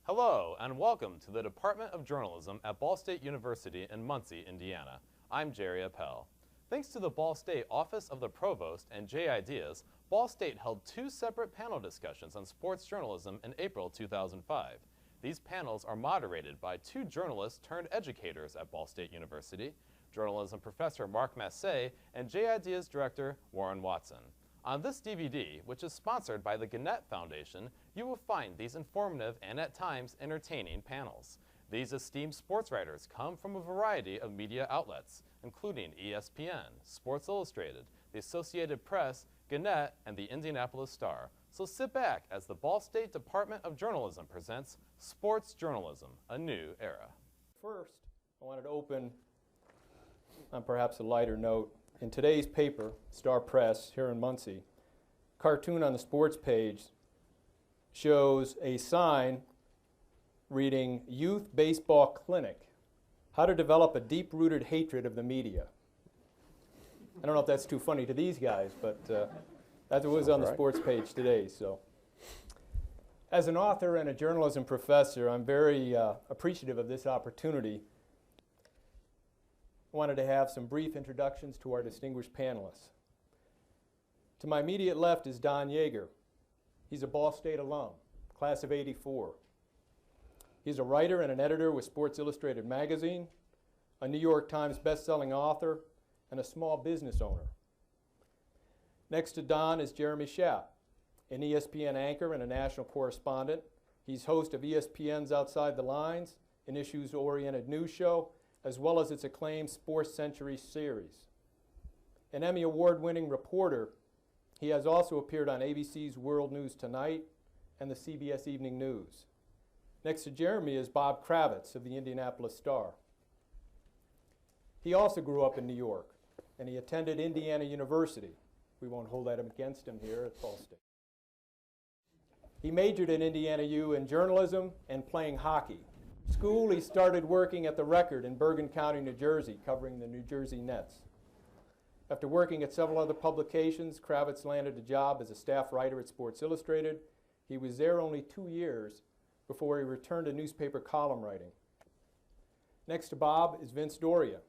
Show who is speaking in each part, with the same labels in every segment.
Speaker 1: Hello, and welcome to the Department of Journalism at Ball State University in Muncie, Indiana. I'm Jerry Appel. Thanks to the Ball State Office of the Provost and J Ideas, Ball State held 2 separate panel discussions on sports journalism in April 2005. These panels are moderated by 2 journalists turned educators at Ball State University, journalism professor Mark Massey and J Ideas director Warren Watson. On this DVD, which is sponsored by the Gannett Foundation, you will find these informative and at times entertaining panels. These esteemed sports writers come from a variety of media outlets, including ESPN, Sports Illustrated, the Associated Press, Gannett, and the Indianapolis Star. So sit back as the Ball State Department of Journalism presents Sports Journalism, a New Era.
Speaker 2: First, I wanted to open on perhaps a lighter note. In today's paper, Star Press, here in Muncie, cartoon on the sports page shows a sign reading Youth Baseball Clinic, How to Develop a Deep-Rooted Hatred of the Media. I don't know if that's too funny to these guys, but that was on the sports page today. So, as an author and a journalism professor, I'm very appreciative of this opportunity. I wanted to have some brief introductions to our distinguished panelists. To my immediate left is John Yaeger. He's a Ball State alum, class of '84. He's a writer and an editor with Sports Illustrated magazine, a New York Times best-selling author, and a small business owner. Next to Don is Jeremy Schaap, an ESPN anchor and a national correspondent. He's host of ESPN's Outside the Lines, an issues-oriented news show, as well as its acclaimed Sports Century series. An Emmy Award-winning reporter, he has also appeared on ABC's World News Tonight and the CBS Evening News. Next to Jeremy is Bob Kravitz of the Indianapolis Star. He also grew up in New York, and he attended Indiana University. We won't hold that against him here at Ball State. He majored at Indiana U in journalism and playing hockey. School, he started working at The Record in Bergen County, New Jersey, covering the New Jersey Nets. After working at several other publications, Kravitz landed a job as a staff writer at Sports Illustrated. He was there only 2 years before he returned to newspaper column writing. Next to Bob is Vince Doria.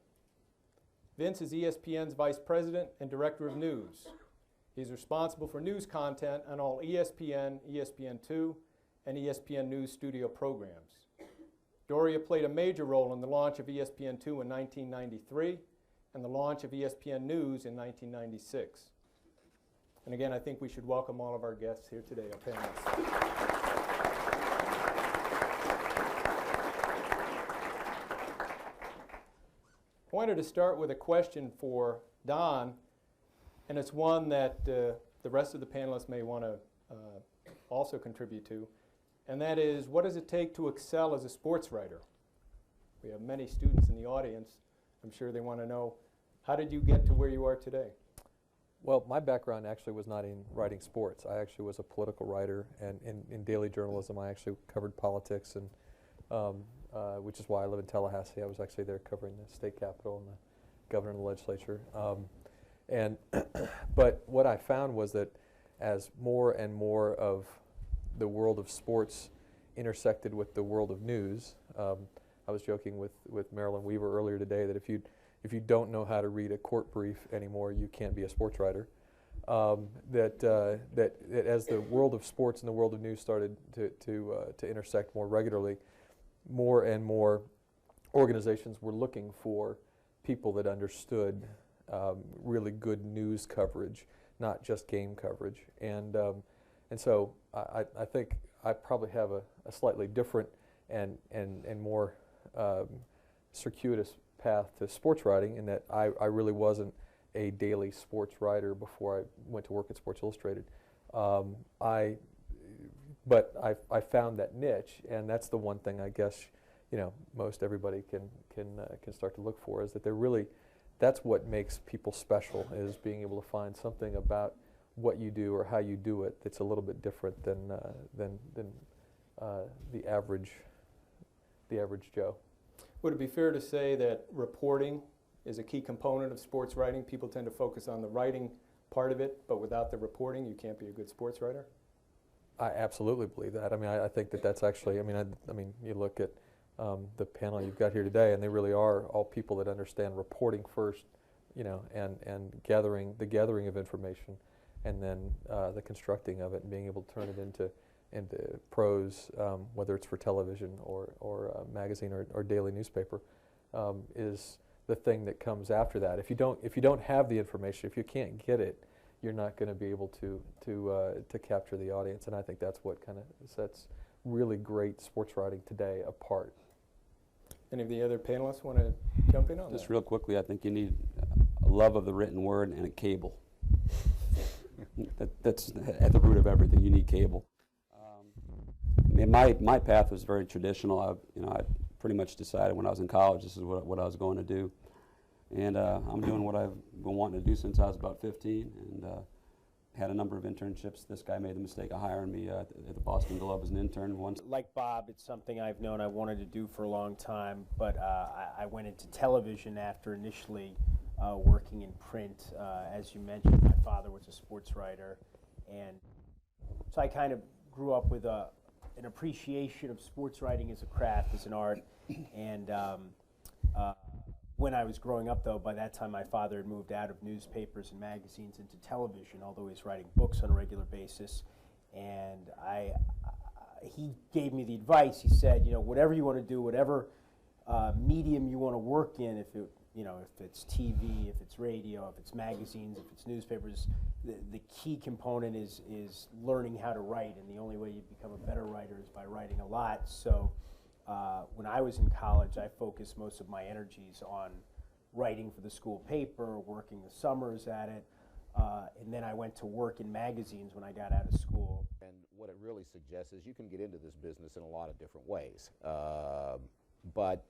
Speaker 2: Vince is ESPN's Vice President and Director of News. He's responsible for news content on all ESPN, ESPN2, and ESPN News Studio programs. Doria played a major role in the launch of ESPN2 in 1993 and the launch of ESPN News in 1996. And again, I think we should welcome all of our guests here today, our panelists. I wanted to start with a question for Don, and it's one that the rest of the panelists may want to also contribute to. And that is, what does it take to excel as a sports writer? We have many students in the audience. I'm sure they want to know, how did you get to where you are today?
Speaker 3: Well, my background actually was not in writing sports. I actually was a political writer, and in daily journalism I actually covered politics, and which is why I live in Tallahassee. I was actually there covering the state capitol and the governor and the legislature. But what I found was that as more and more of the world of sports intersected with the world of news. I was joking with Marilyn Weaver earlier today that if you don't know how to read a court brief anymore, you can't be a sports writer. That as the world of sports and the world of news started to intersect more regularly, more and more organizations were looking for people that understood really good news coverage, not just game coverage. And so I think I probably have a slightly different and more circuitous path to sports writing, in that I really wasn't a daily sports writer before I went to work at Sports Illustrated. But I found that niche, and that's the one thing I guess most everybody can start to look for, is that that's what makes people special, is being able to find something about what you do or how you do it that's a little bit different than the average Joe.
Speaker 2: Would it be fair to say that reporting is a key component of sports writing? People tend to focus on the writing part of it, but without the reporting, you can't be a good sports writer?
Speaker 3: I absolutely believe that. I mean, I think that that's actually, I mean, you look at the panel you've got here today, and they really are all people that understand reporting first, you know, and gathering of information, and then the constructing of it and being able to turn it into prose, whether it's for television or magazine or daily newspaper, is the thing that comes after that. If you don't have the information, if you can't get it, you're not going to be able to capture the audience, and I think that's what kind of sets really great sports writing today apart.
Speaker 2: Any of the other panelists want to jump in on that?
Speaker 4: Just real quickly, I think you need a love of the written word and a cable. That's at the root of everything. You need cable. I mean, my path was very traditional. I pretty much decided when I was in college this is what I was going to do. And I'm doing what I've been wanting to do since I was about 15, and had a number of internships. This guy made the mistake of hiring me at the Boston Globe as an intern once.
Speaker 5: Like Bob, it's something I've known I wanted to do for a long time, but I went into television after initially working in print. As you mentioned, my father was a sports writer, and so I kind of grew up with an appreciation of sports writing as a craft, as an art, and when I was growing up, though, by that time my father had moved out of newspapers and magazines into television, although he was writing books on a regular basis. And he gave me the advice. He said, you know, whatever you want to do, whatever medium you want to work in, if it's TV, if it's radio, if it's magazines, if it's newspapers, the key component is learning how to write. And the only way you become a better writer is by writing a lot. So when I was in college, I focused most of my energies on writing for the school paper, working the summers at it, and then I went to work in magazines when I got out of school.
Speaker 6: And what it really suggests is you can get into this business in a lot of different ways. But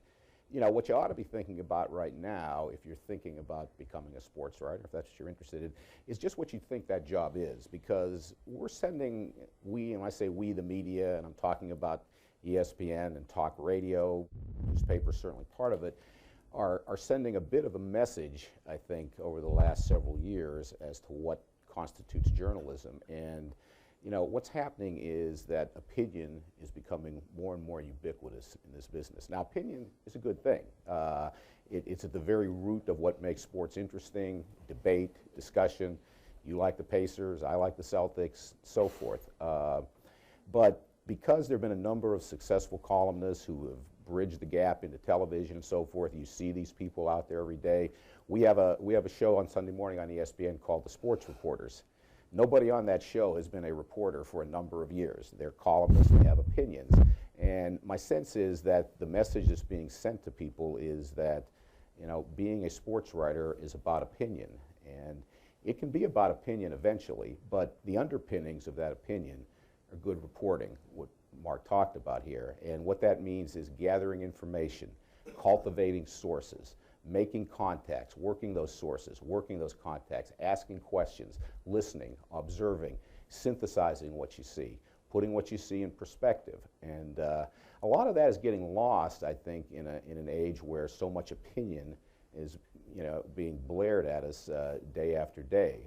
Speaker 6: you know, what you ought to be thinking about right now, if you're thinking about becoming a sports writer, if that's what you're interested in, is just what you think that job is. Because we're sending, and I say we, the media, and I'm talking about ESPN and talk radio, newspapers certainly part of it, are sending a bit of a message, I think, over the last several years as to what constitutes journalism. And you know, what's happening is that opinion is becoming more and more ubiquitous in this business. Now, opinion is a good thing. It's at the very root of what makes sports interesting: debate, discussion. You like the Pacers, I like the Celtics, so forth. But because there have been a number of successful columnists who have bridged the gap into television and so forth, you see these people out there every day. We have a show on Sunday morning on ESPN called The Sports Reporters. Nobody on that show has been a reporter for a number of years. They're columnists, they have opinions. And my sense is that the message that's being sent to people is that, you know, being a sports writer is about opinion. And it can be about opinion eventually, but the underpinnings of that opinion are good reporting, what Mark talked about here. And what that means is gathering information, cultivating sources, making contacts, working those sources, working those contacts, asking questions, listening, observing, synthesizing what you see, putting what you see in perspective. And a lot of that is getting lost, I think, in an age where so much opinion is, you know, being blared at us day after day.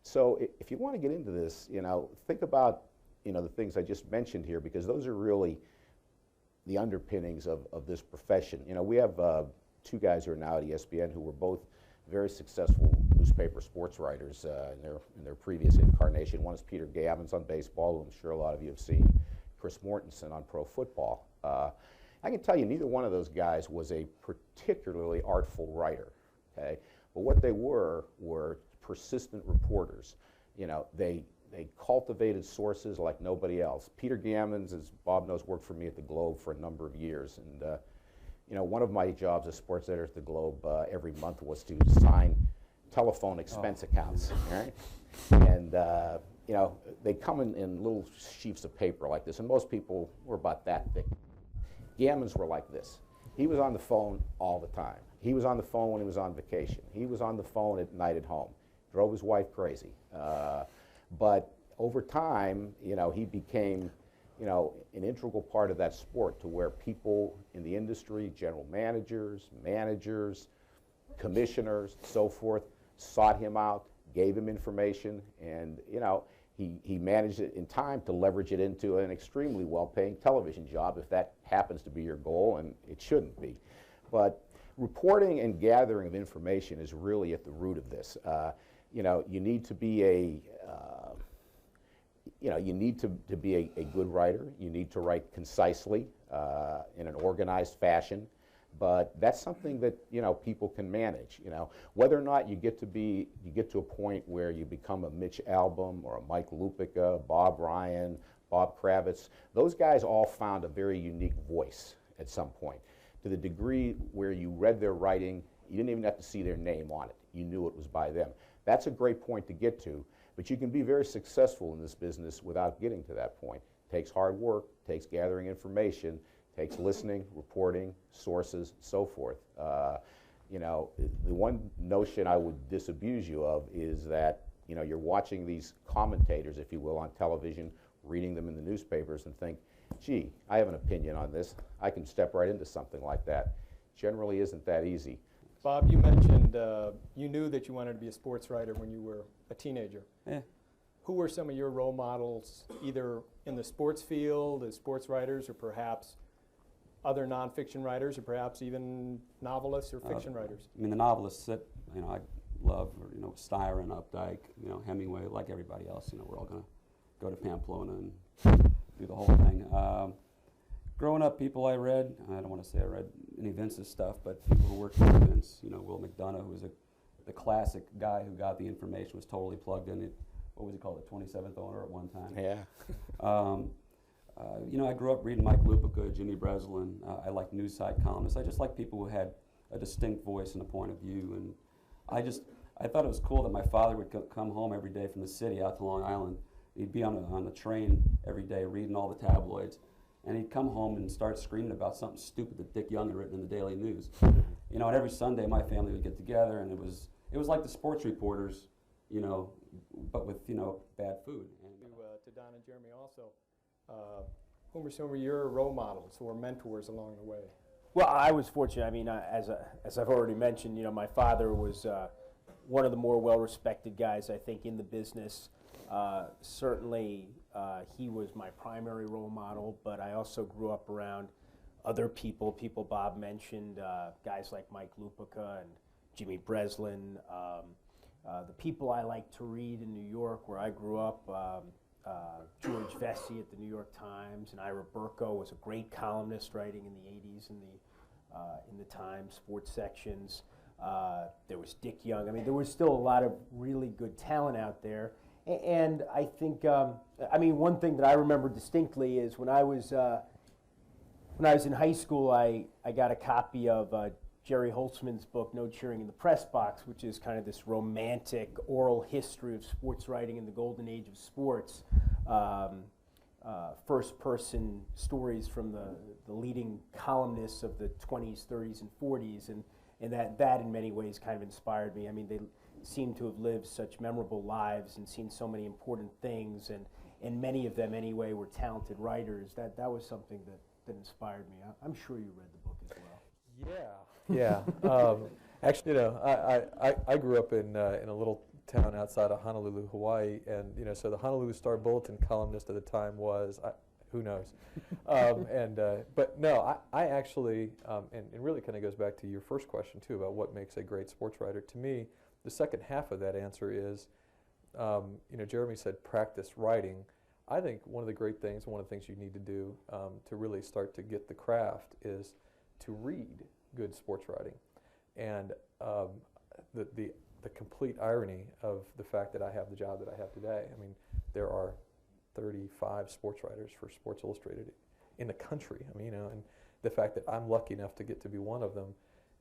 Speaker 6: So if you want to get into this, you know, think about, you know, the things I just mentioned here, because those are really the underpinnings of this profession. You know, we have two guys who are now at ESPN who were both very successful newspaper sports writers in their previous incarnation. One is Peter Gammons on baseball, who I'm sure a lot of you have seen, Chris Mortensen on pro football. I can tell you neither one of those guys was a particularly artful writer, okay? But what they were persistent reporters. You know, they cultivated sources like nobody else. Peter Gammons, as Bob knows, worked for me at the Globe for a number of years, and you know, one of my jobs as sports editor at the Globe every month was to sign telephone expense accounts, right? And you know, they come in little sheets of paper like this, and most people were about that thick. Gammons were like this. He was on the phone all the time. He was on the phone when he was on vacation. He was on the phone at night at home. Drove his wife crazy. But over time, you know, he became, you know, an integral part of that sport, to where people in the industry, general managers, commissioners, so forth, sought him out, gave him information, and, you know, He managed it in time to leverage it into an extremely well-paying television job, if that happens to be your goal, and it shouldn't be. But reporting and gathering of information is really at the root of this. You know, you need to be a a good writer. You need to write concisely in an organized fashion. But that's something that, you know, people can manage. You know, whether or not you get to a point where you become a Mitch Albom or a Mike Lupica, Bob Ryan, Bob Kravitz, those guys all found a very unique voice at some point, to the degree where you read their writing, you didn't even have to see their name on it. You knew it was by them. That's a great point to get to, but you can be very successful in this business without getting to that point. It takes hard work, takes gathering information, takes listening, reporting, sources, so forth. You know, the one notion I would disabuse you of is that, you know, you're watching these commentators, if you will, on television, reading them in the newspapers, and think, gee, I have an opinion on this. I can step right into something like that. Generally isn't that easy.
Speaker 2: Bob, you mentioned you knew that you wanted to be a sports writer when you were a teenager.
Speaker 4: Yeah.
Speaker 2: Who were some of your role models, either in the sports field as sports writers, or perhaps other nonfiction writers, or perhaps even novelists or fiction writers?
Speaker 4: I mean, the novelists that, you know, I love, you know, Styron, Updike, you know, Hemingway, like everybody else. You know, we're all going to go to Pamplona and do the whole thing. Growing up, people I read, I don't want to say I read any Vince's stuff, but people who worked with Vince, you know, Will McDonough, who was the classic guy who got the information, was totally plugged in. What was he called, the 27th owner at one time?
Speaker 6: Yeah.
Speaker 4: You know, I grew up reading Mike Lupica, Jimmy Breslin. I like news side columnists. I just like people who had a distinct voice and a point of view. And I thought it was cool that my father would come home every day from the city out to Long Island. He'd be on the train every day reading all the tabloids. And he'd come home and start screaming about something stupid that Dick Young had written in the Daily News. You know, and every Sunday my family would get together, and it was like the sports reporters, you know, but with, you know, bad food.
Speaker 2: To Don and Jeremy also, who were some of your role models or mentors along the way?
Speaker 5: Well, I was fortunate. I mean, as I've already mentioned, you know, my father was one of the more well-respected guys, I think, in the business. Certainly, he was my primary role model, but I also grew up around other people Bob mentioned, guys like Mike Lupica and Jimmy Breslin. The people I like to read in New York, where I grew up, George Vesey at the New York Times, and Ira Burko was a great columnist writing in the 80s in the Times sports sections. There was Dick Young. I mean, there was still a lot of really good talent out there. And I think, I mean, one thing that I remember distinctly is when I was in high school, I got a copy of Jerry Holtzman's book, No Cheering in the Press Box, which is kind of this romantic oral history of sports writing in the golden age of sports. First-person stories from the leading columnists of the 20s, 30s, and 40s, and that in many ways kind of inspired me. I mean, they seem to have lived such memorable lives and seen so many important things, and many of them anyway were talented writers. That was something that inspired me. I'm sure you read the book as well.
Speaker 3: Yeah. Actually, you know, I grew up in a little town outside of Honolulu, Hawaii, and you know, so the Honolulu Star Bulletin columnist at the time was, who knows, but no, I actually, and it really kind of goes back to your first question too about what makes a great sports writer. To me, the second half of that answer is, you know, Jeremy said practice writing. I think one of the great things, one of the things you need to do to really start to get the craft is to read good sports writing. And the complete irony of the fact that I have the job that I have today. I mean, there are 35 sports writers for Sports Illustrated in the country. I mean, you know, and the fact that I'm lucky enough to get to be one of them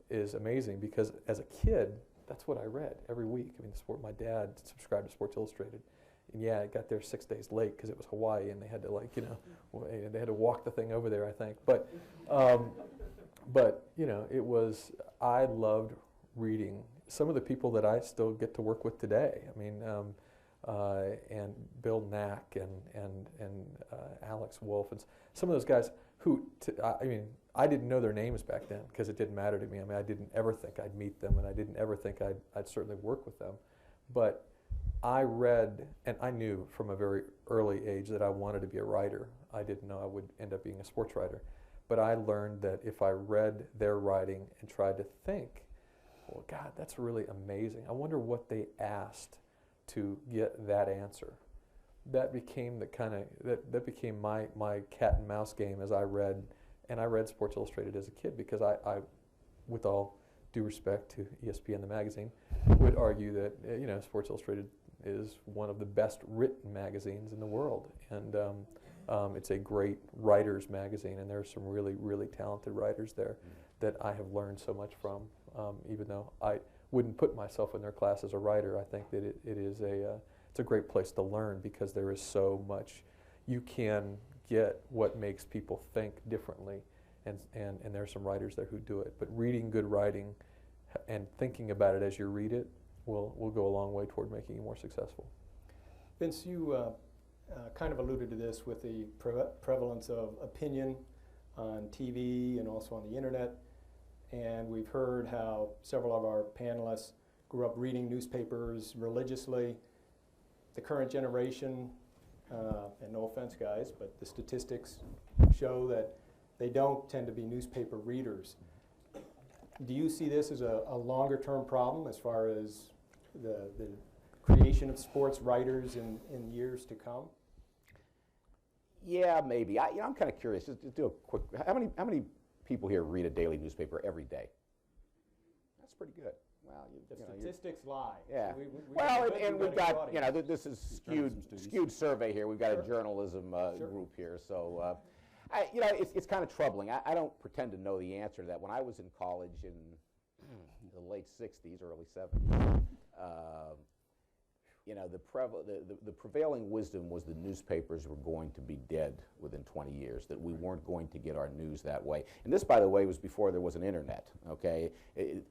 Speaker 3: is amazing, because as a kid, that's what I read every week. I mean, my dad subscribed to Sports Illustrated, and yeah, it got there 6 days late because it was Hawaii, and they had to, like, you know, they had to walk the thing over there, I think. But you know, I loved reading. Some of the people that I still get to work with today, I mean, and Bill Knack and Alex Wolf, and some of those guys who, I mean, I didn't know their names back then because it didn't matter to me. I mean, I didn't ever think I'd meet them, and I didn't ever think I'd certainly work with them. But I read, and I knew from a very early age that I wanted to be a writer. I didn't know I would end up being a sports writer. But I learned that if I read their writing and tried to think, well, God, that's really amazing. I wonder what they asked to get that answer. That became the kind of, that became my cat and mouse game as I read, and I read Sports Illustrated as a kid because I with all due respect to ESPN, the magazine, would argue that, you know, Sports Illustrated is one of the best written magazines in the world. And it's a great writers magazine, and there are some really, really talented writers there that I have learned so much from. Even though I wouldn't put myself in their class as a writer, I think that it's a great place to learn because there is so much. You can get what makes people think differently, and there are some writers there who do it. But reading good writing and thinking about it as you read it will go a long way toward making you more successful.
Speaker 2: Vince, you kind of alluded to this with the prevalence of opinion on TV and also on the internet. And we've heard how several of our panelists grew up reading newspapers religiously. The current generation, and no offense guys, but the statistics show that they don't tend to be newspaper readers. Do you see this as a longer term problem as far as the creation of sports writers in years to come?
Speaker 6: Yeah, maybe. I'm kind of curious. Just do a quick. How many people here read a daily newspaper every day? That's pretty good. Well,
Speaker 2: statistics lie.
Speaker 6: Yeah.
Speaker 2: So
Speaker 6: Well, and we've got, you know, this is skewed survey here. We've got a journalism group here, so you know, it's kind of troubling. I don't pretend to know the answer to that. When I was in college in the late '60s, early '70s. You know, the prevailing wisdom was the newspapers were going to be dead within 20 years, that we weren't going to get our news that way. And this, by the way, was before there was an internet, okay?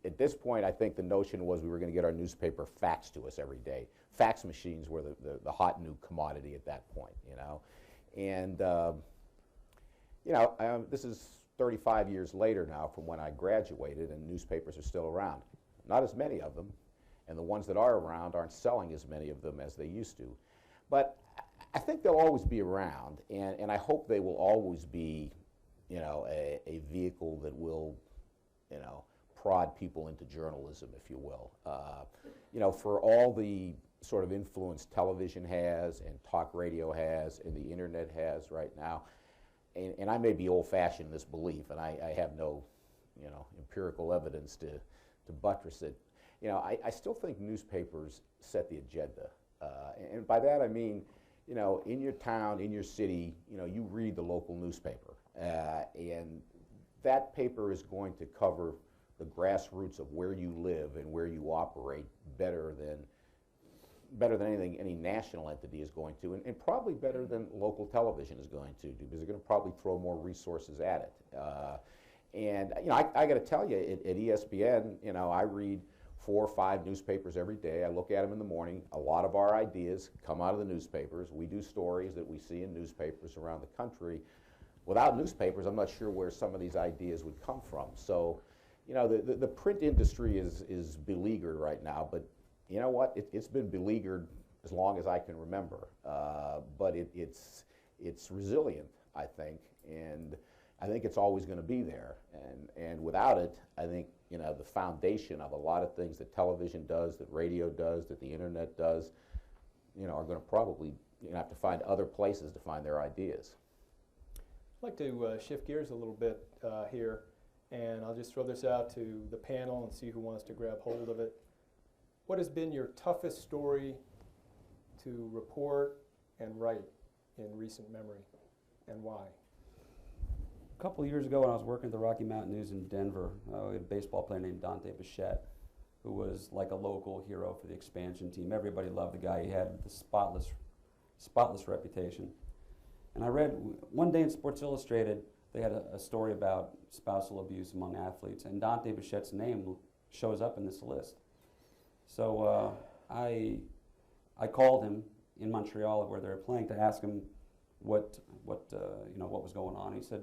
Speaker 6: At this point, I think the notion was we were going to get our newspaper faxed to us every day. Fax machines were the hot new commodity at that point, you know? And, you know, this is 35 years later now from when I graduated, and newspapers are still around. Not as many of them. And the ones that are around aren't selling as many of them as they used to. But I think they'll always be around, and I hope they will always be, you know, a vehicle that will, you know, prod people into journalism, if you will. You know, for all the sort of influence television has and talk radio has and the internet has right now, and I may be old-fashioned in this belief, and I have no, you know, empirical evidence to buttress it. You know, I still think newspapers set the agenda. And by that I mean, you know, in your town, in your city, you know, you read the local newspaper. And that paper is going to cover the grassroots of where you live and where you operate better than anything any national entity is going to, and probably better than local television is going to do, because they're going to probably throw more resources at it. And, you know, I got to tell you, at ESPN, you know, I read 4 or 5 newspapers every day. I look at them in the morning. A lot of our ideas come out of the newspapers. We do stories that we see in newspapers around the country. Without newspapers, I'm not sure where some of these ideas would come from. So, you know, the print industry is beleaguered right now, but you know what? It's been beleaguered as long as I can remember. But it's resilient, I think, and I think it's always going to be there. And without it, I think, you know, the foundation of a lot of things that television does, that radio does, that the internet does, you know, are going to probably, you know, have to find other places to find their ideas.
Speaker 2: I'd like to shift gears a little bit here, and I'll just throw this out to the panel and see who wants to grab hold of it. What has been your toughest story to report and write in recent memory, and why?
Speaker 4: A couple of years ago when I was working at the Rocky Mountain News in Denver, we had a baseball player named Dante Bichette, who was like a local hero for the expansion team. Everybody loved the guy. He had the spotless reputation. And I read one day in Sports Illustrated, they had a story about spousal abuse among athletes, and Dante Bichette's name shows up in this list. So I called him in Montreal where they were playing to ask him what was going on. He said,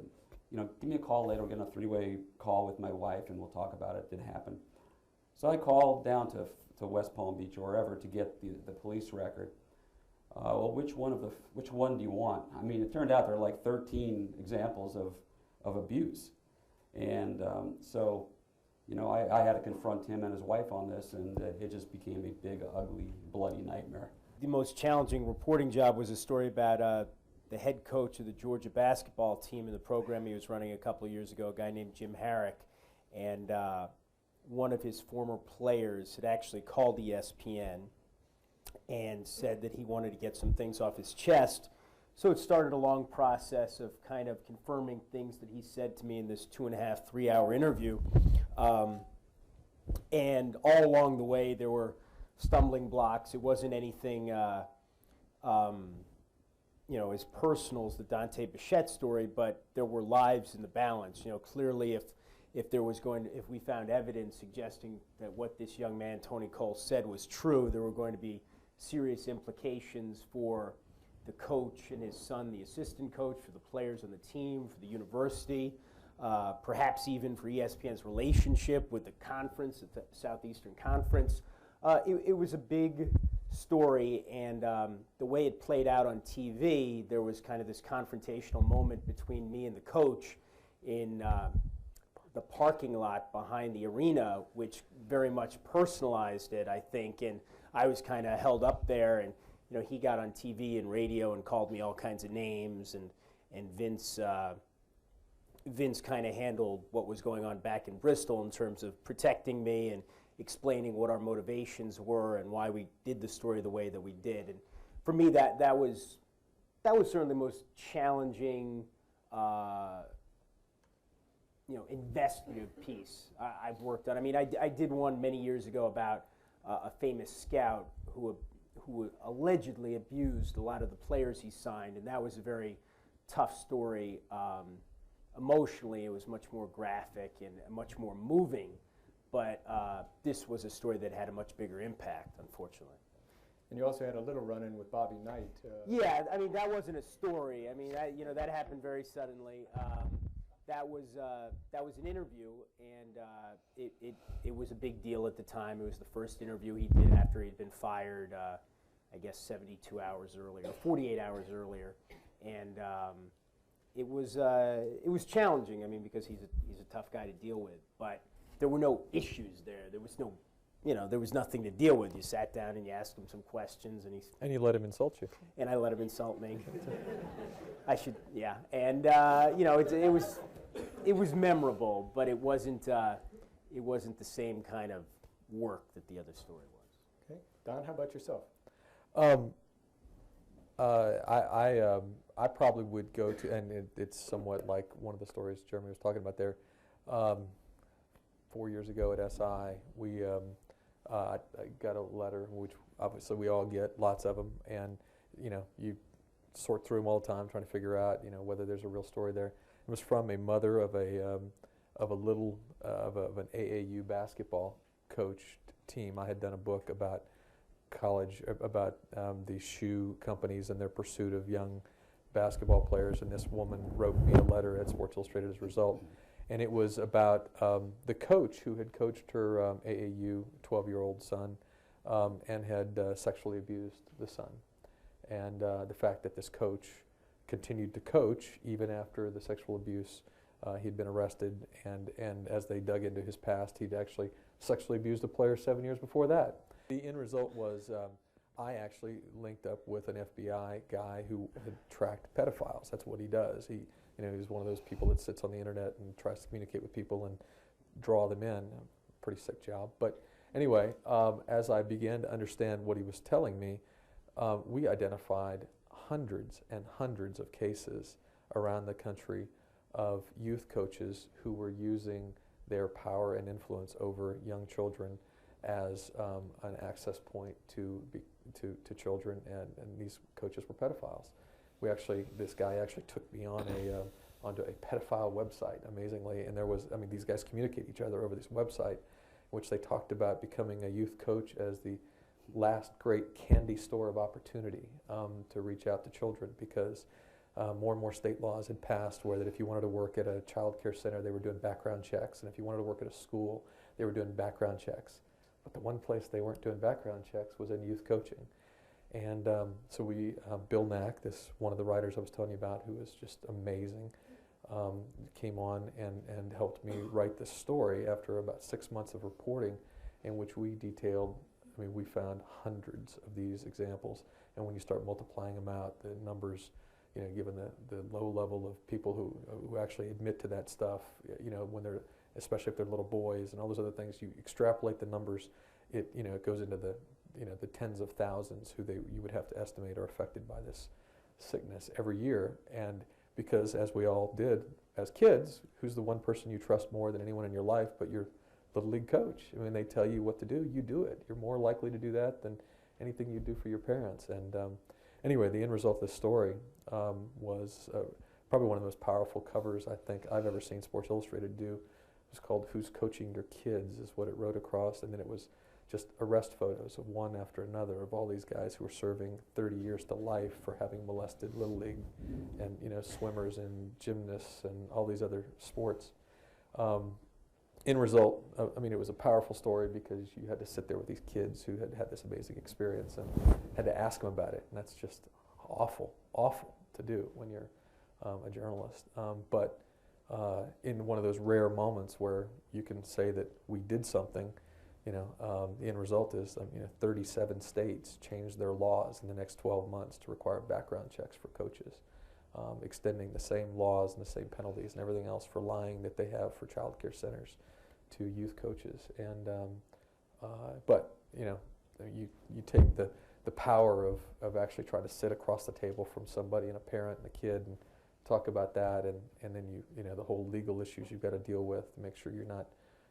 Speaker 4: you know, give me a call later. We'll get a 3-way call with my wife, and we'll talk about it. It did happen. So I called down to West Palm Beach or wherever to get the police record. Well, which one do you want? I mean, it turned out there were like 13 examples of abuse. And so, you know, I had to confront him and his wife on this, and it just became a big, ugly, bloody nightmare.
Speaker 5: The most challenging reporting job was a story about the head coach of the Georgia basketball team in the program he was running a couple of years ago, a guy named Jim Harrick. And one of his former players had actually called ESPN and said that he wanted to get some things off his chest. So it started a long process of kind of confirming things that he said to me in this 2.5, 3 hour interview. And all along the way, there were stumbling blocks. It wasn't anything, you know, as personal as the Dante Bichette story, but there were lives in the balance. You know, clearly, if we found evidence suggesting that what this young man Tony Cole said was true, there were going to be serious implications for the coach and his son, the assistant coach, for the players on the team, for the university, perhaps even for ESPN's relationship with the conference, the Southeastern Conference. It was a big story, and the way it played out on TV, there was kind of this confrontational moment between me and the coach in the parking lot behind the arena, which very much personalized it, I think, and I was kind of held up there, and you know, he got on TV and radio and called me all kinds of names, and Vince kind of handled what was going on back in Bristol in terms of protecting me and explaining what our motivations were and why we did the story the way that we did. And for me, that was certainly the most challenging, you know, investigative piece I've worked on. I mean, I did one many years ago about a famous scout who allegedly abused a lot of the players he signed, and that was a very tough story. Emotionally, it was much more graphic and much more moving, but this was a story that had a much bigger impact, unfortunately.
Speaker 2: And you also had a little run-in with Bobby Knight.
Speaker 5: Yeah, I mean, that wasn't a story. I mean, you know, that happened very suddenly. That was an interview, and it was a big deal at the time. It was the first interview he did after he'd been fired, I guess 72 hours earlier, 48 hours earlier, and it was challenging. I mean, because he's a tough guy to deal with, but there were no issues there. There was no, you know, there was nothing to deal with. You sat down and you asked him some questions, and
Speaker 3: you let him insult you.
Speaker 5: And I let him insult me. I should, yeah. And you know, it was memorable, but it wasn't the same kind of work that the other story was.
Speaker 2: Okay, Don, how about yourself?
Speaker 3: I probably would go to, and it's somewhat like one of the stories Jeremy was talking about there. 4 years ago at SI, we I got a letter, which obviously we all get, lots of them, and you know, you sort through them all the time, trying to figure out, you know, whether there's a real story there. It was from a mother of an AAU basketball coach team. I had done a book about college, about the shoe companies and their pursuit of young basketball players, and this woman wrote me a letter at Sports Illustrated as a result. And it was about the coach who had coached her AAU 12-year-old son and had sexually abused the son. And the fact that this coach continued to coach even after the sexual abuse. He'd been arrested, and as they dug into his past, he'd actually sexually abused a player 7 years before that. The end result was I actually linked up with an FBI guy who had tracked pedophiles. That's what he does. He's one of those people that sits on the internet and tries to communicate with people and draw them in. Pretty sick job. But anyway, as I began to understand what he was telling me, we identified hundreds and hundreds of cases around the country of youth coaches who were using their power and influence over young children as an access point to children, and these coaches were pedophiles. This guy actually took me on onto a pedophile website, amazingly, and these guys communicate each other over this website, in which they talked about becoming a youth coach as the last great candy store of opportunity to reach out to children, because more and more state laws had passed where that if you wanted to work at a child care center, they were doing background checks, and if you wanted to work at a school, they were doing background checks. But the one place they weren't doing background checks was in youth coaching. And so we, Bill Knack, one of the writers I was telling you about, who was just amazing, came on and helped me write this story after about 6 months of reporting, in which we detailed, I mean, we found hundreds of these examples. And when you start multiplying them out, the numbers, you know, given the low level of people who actually admit to that stuff, you know, when they're, especially if they're little boys and all those other things, you extrapolate the numbers, it goes into the tens of thousands who you would have to estimate are affected by this sickness every year. And because, as we all did as kids, who's the one person you trust more than anyone in your life but your little league coach? I mean, they tell you what to do, you do it. You're more likely to do that than anything you do for your parents. And anyway, the end result of this story was probably one of the most powerful covers I think I've ever seen Sports Illustrated do. It was called "Who's Coaching Your Kids" is what it wrote across, and then it was just arrest photos of one after another of all these guys who were serving 30 years to life for having molested Little League and, you know, swimmers and gymnasts and all these other sports. End result, I mean, it was a powerful story because you had to sit there with these kids who had had this amazing experience and had to ask them about it. And that's just awful, awful to do when you're a journalist. But in one of those rare moments where you can say that we did something, you know, the end result is 37 states changed their laws in the next 12 months to require background checks for coaches, extending the same laws and the same penalties and everything else for lying that they have for child care centers to youth coaches. And but you know, you take the power of actually trying to sit across the table from somebody and a parent and a kid and talk about that, and then you know the whole legal issues you've got to deal with to make sure you're not,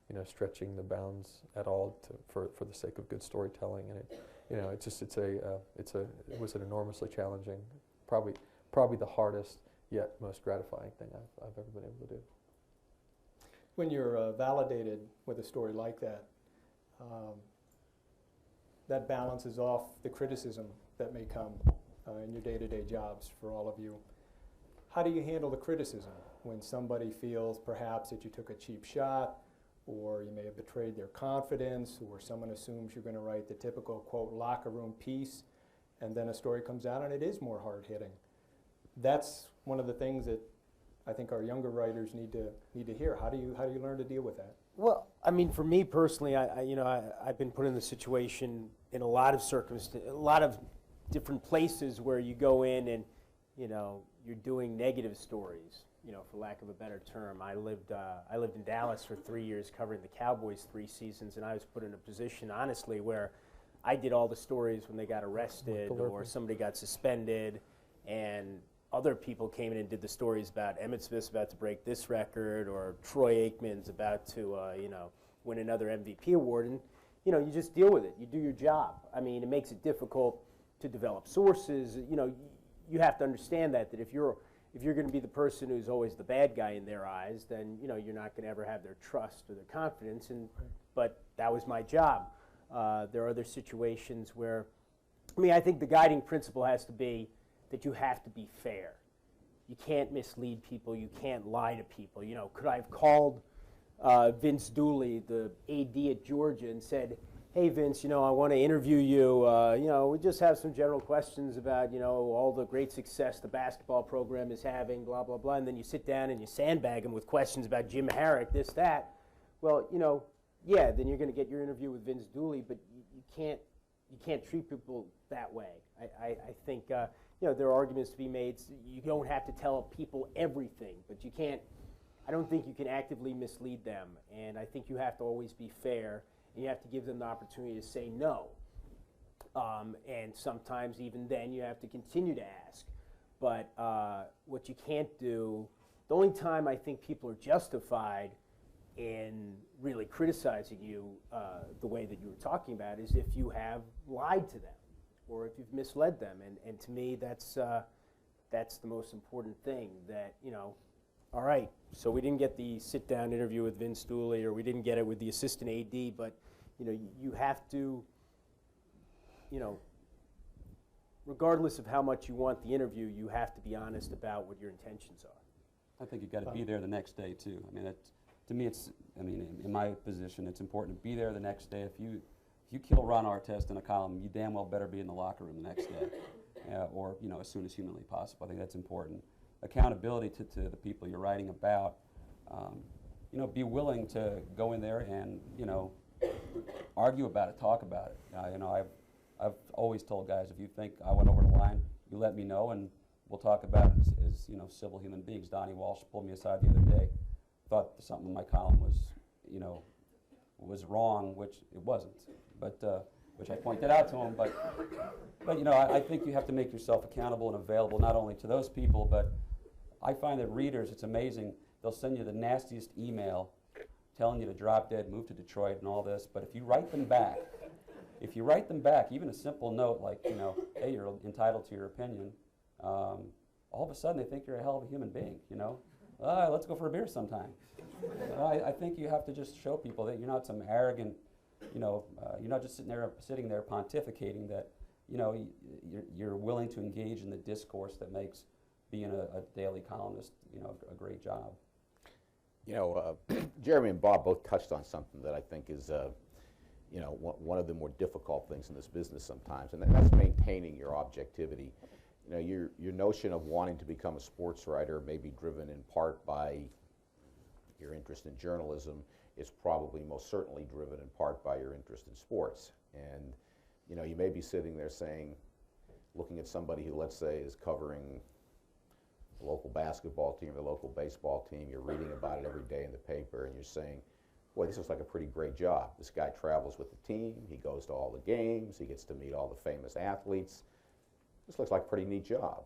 Speaker 3: you know, stretching the bounds at all for the sake of good storytelling. And it, you know, it was an enormously challenging, probably the hardest yet most gratifying thing I've ever been able to do.
Speaker 2: When you're validated with a story like that, that balances off the criticism that may come in your day-to-day jobs for all of you. How do you handle the criticism when somebody feels perhaps that you took a cheap shot, or you may have betrayed their confidence, or someone assumes you're going to write the typical, quote, locker room piece, and then a story comes out and it is more hard-hitting? That's one of the things that I think our younger writers need to hear. How do you learn to deal with that?
Speaker 5: Well, I mean, for me personally, I've been put in the situation in a lot of circumstances, a lot of different places where you go in and, you know, you're doing negative stories, you know, for lack of a better term. I lived in Dallas for 3 years covering the Cowboys 3 seasons, and I was put in a position, honestly, where I did all the stories when they got arrested or somebody got suspended, and other people came in and did the stories about Emmitt Smith's about to break this record, or Troy Aikman's about to, win another MVP award, and, you know, you just deal with it. You do your job. I mean, it makes it difficult to develop sources. You know, you have to understand that if you're going to be the person who's always the bad guy in their eyes, then, you know, you're not going to ever have their trust or their confidence. But that was my job. There are other situations where, I mean, I think the guiding principle has to be that you have to be fair. You can't mislead people. You can't lie to people. You know, could I have called Vince Dooley, the AD at Georgia, and said, "Hey, Vince, you know, I want to interview you. We just have some general questions about, you know, all the great success the basketball program is having, blah, blah, blah." And then you sit down and you sandbag him with questions about Jim Harrick, this, that. Well, you know, yeah, then you're going to get your interview with Vince Dooley, but you can't treat people that way. I think, there are arguments to be made. You don't have to tell people everything, but you can't. I don't think you can actively mislead them, and I think you have to always be fair. And you have to give them the opportunity to say no. And sometimes even then you have to continue to ask. But what you can't do, the only time I think people are justified in really criticizing you the way that you were talking about is if you have lied to them or if you've misled them. And to me, that's the most important thing, that, you know, all right, so we didn't get the sit-down interview with Vince Dooley, or we didn't get it with the assistant AD, but, you know, you have to, you know, regardless of how much you want the interview, you have to be honest about what your intentions are.
Speaker 4: I think you've got to be there the next day, too. I mean, to me, in my position, it's important to be there the next day. if you kill Ron Artest in a column, you damn well better be in the locker room the next day, or as soon as humanly possible. I think that's important. Accountability to the people you're writing about. Be willing to go in there and argue about it, talk about it. I've always told guys, if you think I went over the line, you let me know, and we'll talk about it as civil human beings. Donnie Walsh pulled me aside the other day, thought something in my column was wrong, which it wasn't, but which I pointed out to him. But I think you have to make yourself accountable and available not only to those people, but I find that readers, it's amazing, they'll send you the nastiest email telling you to drop dead, move to Detroit and all this, but if you write them back, even a simple note like, hey, you're entitled to your opinion, all of a sudden they think you're a hell of a human being, let's go for a beer sometime. I think you have to just show people that you're not some arrogant, you're not just sitting there pontificating, that, you're willing to engage in the discourse that makes being a daily columnist, a great job.
Speaker 6: Jeremy and Bob both touched on something that I think is, one of the more difficult things in this business sometimes, and that's maintaining your objectivity. Your notion of wanting to become a sports writer may be driven in part by your interest in journalism. Is probably most certainly driven in part by your interest in sports. And, you may be sitting there looking at somebody who, let's say, is covering the local basketball team, the local baseball team, you're reading about it every day in the paper, and you're saying, boy, this looks like a pretty great job. This guy travels with the team, he goes to all the games, he gets to meet all the famous athletes. This looks like a pretty neat job.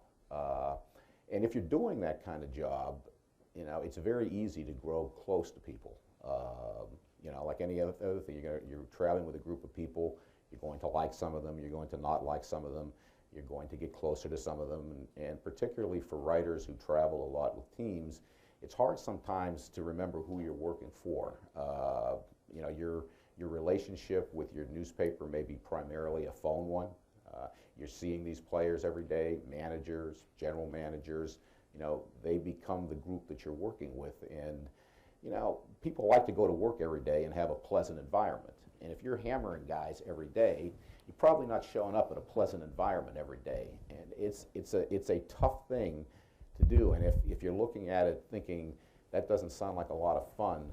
Speaker 6: And if you're doing that kind of job, it's very easy to grow close to people. Like any other thing, you're traveling with a group of people, you're going to like some of them, you're going to not like some of them, you're going to get closer to some of them, and particularly for writers who travel a lot with teams, it's hard sometimes to remember who you're working for. Your relationship with your newspaper may be primarily a phone one. You're seeing these players every day, managers, general managers, they become the group that you're working with. And, people like to go to work every day and have a pleasant environment. And if you're hammering guys every day, you're probably not showing up in a pleasant environment every day. And it's a tough thing to do. And if you're looking at it thinking, that doesn't sound like a lot of fun,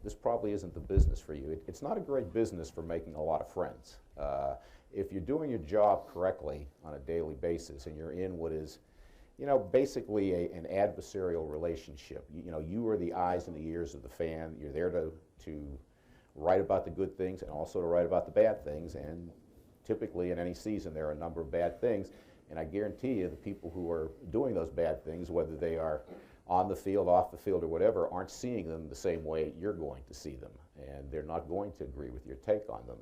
Speaker 6: this probably isn't the business for you. It's not a great business for making a lot of friends. If you're doing your job correctly on a daily basis and you're in what is, basically an adversarial relationship. You are the eyes and the ears of the fan. You're there to write about the good things and also to write about the bad things. And typically in any season there are a number of bad things. And I guarantee you the people who are doing those bad things, whether they are on the field, off the field, or whatever, aren't seeing them the same way you're going to see them. And they're not going to agree with your take on them.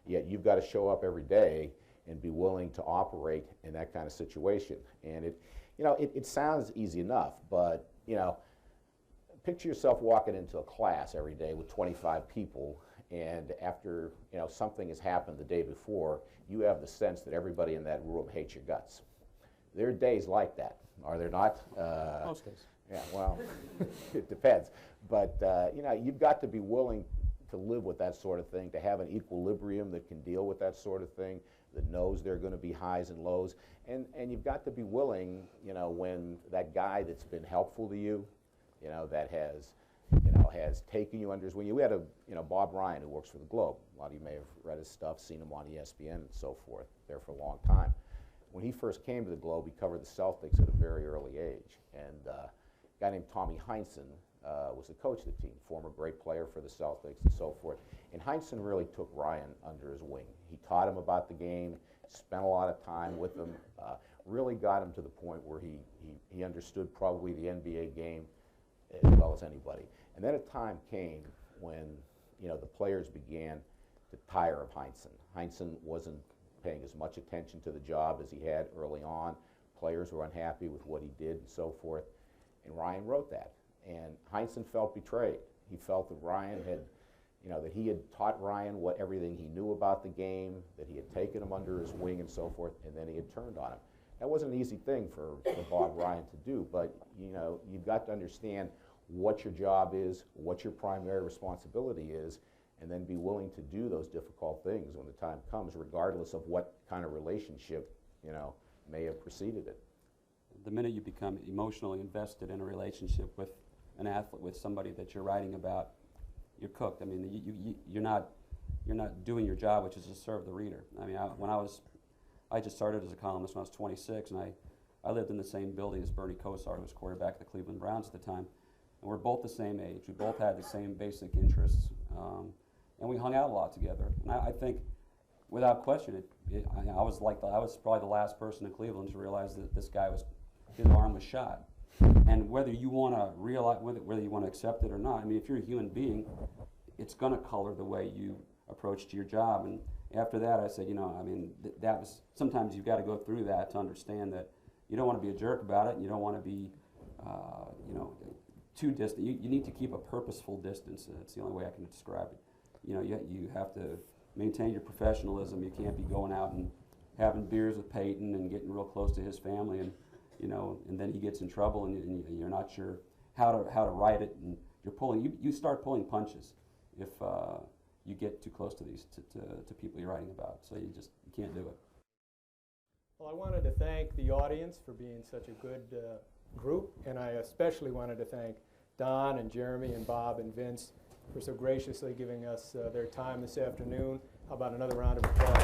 Speaker 6: Yet you've got to show up every day and be willing to operate in that kind of situation. And it sounds easy enough, but picture yourself walking into a class every day with 25 people, and after something has happened the day before, you have the sense that everybody in that room hates your guts. There are days like that, are there not?
Speaker 3: Most days.
Speaker 6: Yeah, well, it depends. But you've got to be willing to live with that sort of thing, to have an equilibrium that can deal with that sort of thing, that knows there are going to be highs and lows, and you've got to be willing, when that guy that's been helpful to you, that has taken you under his wing. We had Bob Ryan, who works for the Globe. A lot of you may have read his stuff, seen him on ESPN and so forth, there for a long time. When he first came to the Globe, he covered the Celtics at a very early age, and a guy named Tommy Heinsohn was the coach of the team, former great player for the Celtics and so forth. And Heinsohn really took Ryan under his wing. He taught him about the game, spent a lot of time with him, really got him to the point where he understood probably the NBA game as well as anybody. And then a time came when the players began to tire of Heinsohn. Heinsohn wasn't paying as much attention to the job as he had early on. Players were unhappy with what he did and so forth. And Ryan wrote that. And Heinsohn felt betrayed. He felt that Ryan had, that he had taught Ryan everything he knew about the game, that he had taken him under his wing and so forth, and then he had turned on him. That wasn't an easy thing for Bob Ryan to do, but you've got to understand what your job is, what your primary responsibility is, and then be willing to do those difficult things when the time comes, regardless of what kind of relationship, may have preceded it.
Speaker 4: The minute you become emotionally invested in a relationship with an athlete, with somebody that you're writing about, you're cooked. I mean, you're not doing your job, which is to serve the reader. I mean, I just started as a columnist when I was 26, and I lived in the same building as Bernie Kosar, who was quarterback of the Cleveland Browns at the time. And we're both the same age. We both had the same basic interests, and we hung out a lot together. And I think, without question, I was probably the last person in Cleveland to realize that this guy his arm was shot. And whether you want to realize, whether you want to accept it or not, I mean, if you're a human being, it's going to color the way you approach to your job. And after that, I said, that was, sometimes you've got to go through that to understand that you don't want to be a jerk about it, and you don't want to be, too distant. You need to keep a purposeful distance. That's the only way I can describe it. You have to maintain your professionalism. You can't be going out and having beers with Peyton and getting real close to his family, and and then he gets in trouble, and you're not sure how to write it, and you start pulling punches if you get too close to to people you're writing about. So you can't do it.
Speaker 2: Well, I wanted to thank the audience for being such a good group, and I especially wanted to thank Don and Jeremy and Bob and Vince for so graciously giving us their time this afternoon. How about another round of applause?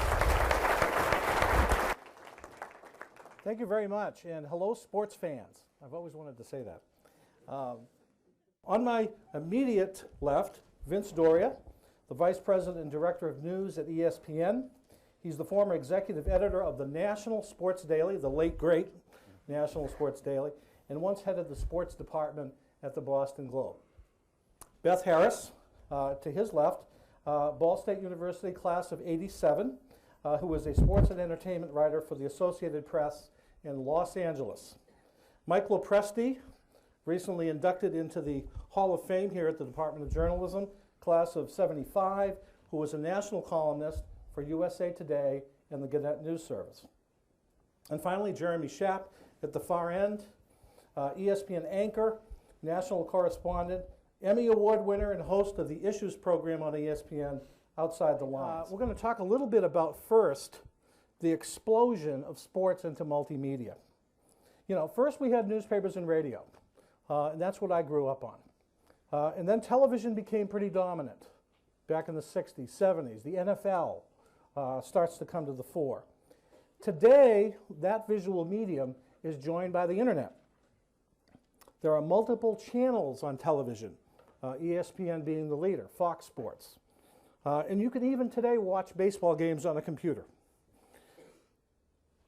Speaker 7: Thank you very much, and hello, sports fans. I've always wanted to say that. On my immediate left, Vince Doria, the Vice President and Director of News at ESPN. He's the former executive editor of the National Sports Daily, the late, great National Sports Daily, and once headed the sports department at the Boston Globe. Beth Harris, to his left, Ball State University class of '87, who was a sports and entertainment writer for the Associated Press in Los Angeles. Mike Lopresti, recently inducted into the Hall of Fame here at the Department of Journalism, class of '75, who was a national columnist for USA Today and the Gannett News Service. And finally, Jeremy Schaap at the far end, ESPN anchor, national correspondent, Emmy Award winner, and host of the Issues program on ESPN, Outside the Lines. We're going to talk a little bit about, first, the explosion of sports into multimedia. First we had newspapers and radio, and that's what I grew up on. And then television became pretty dominant back in the 60s, 70s. The NFL starts to come to the fore. Today, that visual medium is joined by the internet. There are multiple channels on television, ESPN being the leader, Fox Sports. And you can even today watch baseball games on a computer.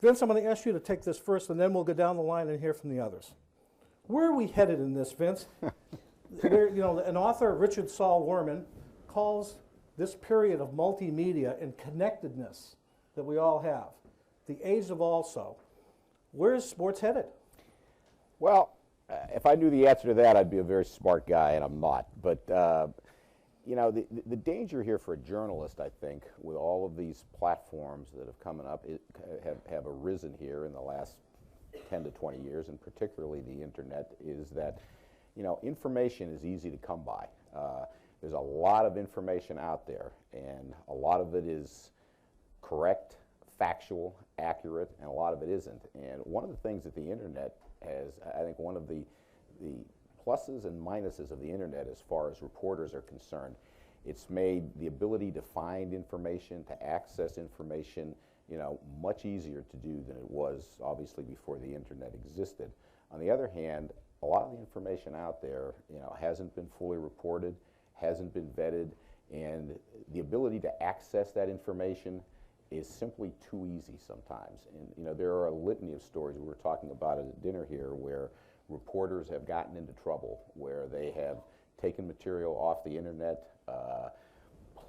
Speaker 7: Vince, I'm going to ask you to take this first, and then we'll go down the line and hear from the others. Where are we headed in this, Vince? An author, Richard Saul Wurman, calls this period of multimedia and connectedness that we all have the age of also. Where is sports headed?
Speaker 6: Well, if I knew the answer to that, I'd be a very smart guy, and I'm not. But the danger here for a journalist, I think, with all of these platforms that have come up, have arisen here in the last 10 to 20 years, and particularly the internet, is that information is easy to come by. There's a lot of information out there, and a lot of it is correct, factual, accurate, and a lot of it isn't. And one of the things that the internet has, I think one of the pluses and minuses of the internet as far as reporters are concerned, it's made the ability to find information, to access information, much easier to do than it was obviously before the internet existed. On the other hand, a lot of the information out there, hasn't been fully reported, hasn't been vetted, and the ability to access that information is simply too easy sometimes. And there are a litany of stories we were talking about at dinner here where reporters have gotten into trouble, where they have taken material off the internet,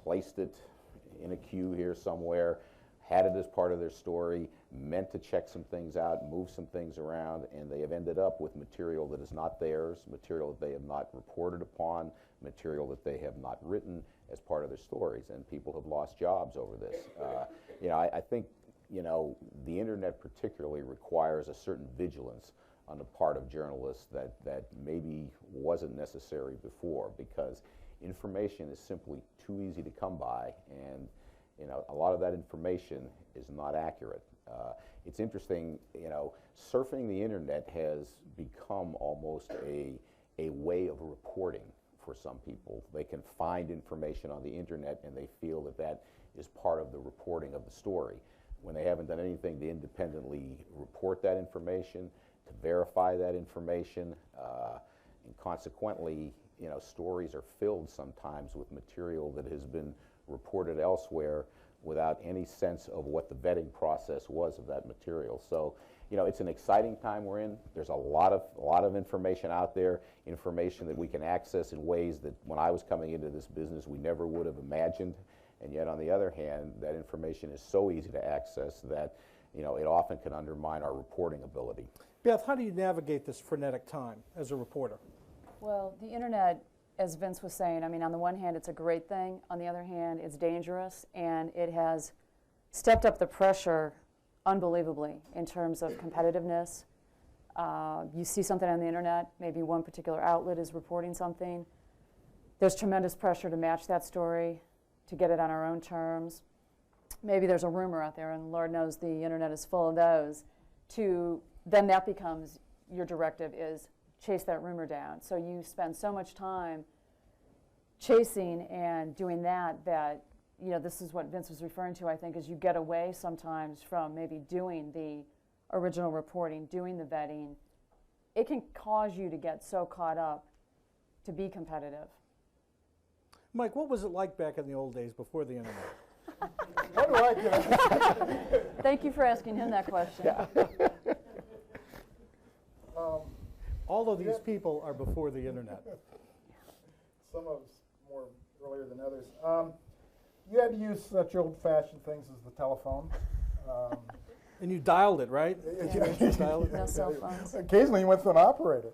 Speaker 6: placed it in a queue here somewhere, had it as part of their story, meant to check some things out, move some things around, and they have ended up with material that is not theirs, material that they have not reported upon, material that they have not written as part of their stories, and people have lost jobs over this. I think the internet particularly requires a certain vigilance on the part of journalists that maybe wasn't necessary before, because information is simply too easy to come by, and a lot of that information is not accurate. It's interesting, surfing the internet has become almost a way of reporting for some people. They can find information on the internet and they feel that is part of the reporting of the story, when they haven't done anything to independently report that information, to verify that information, and consequently, stories are filled sometimes with material that has been reported elsewhere without any sense of what the vetting process was of that material. So, it's an exciting time we're in. There's a lot of information out there, information that we can access in ways that when I was coming into this business we never would have imagined. And yet, on the other hand, that information is so easy to access that, it often can undermine our reporting ability.
Speaker 7: Beth, how do you navigate this frenetic time as a reporter?
Speaker 8: Well, the internet, as Vince was saying, I mean, on the one hand, it's a great thing. On the other hand, it's dangerous, and it has stepped up the pressure unbelievably in terms of competitiveness. You see something on the internet, maybe one particular outlet is reporting something. There's tremendous pressure to match that story, to get it on our own terms. Maybe there's a rumor out there, and Lord knows the internet is full of those. Then that becomes your directive is chase that rumor down. So you spend so much time chasing and doing that, this is what Vince was referring to, I think, is you get away sometimes from maybe doing the original reporting, doing the vetting. It can cause you to get so caught up to be competitive.
Speaker 7: Mike, what was it like back in the old days before the internet?
Speaker 9: What do I do?
Speaker 8: Thank you for asking him that question.
Speaker 6: Yeah.
Speaker 7: All of these people are before the internet.
Speaker 9: Some of us more earlier than others. You had to use such old-fashioned things as the telephone.
Speaker 7: And you dialed it, right?
Speaker 8: Yeah. No cell phones.
Speaker 9: Occasionally you went through an operator.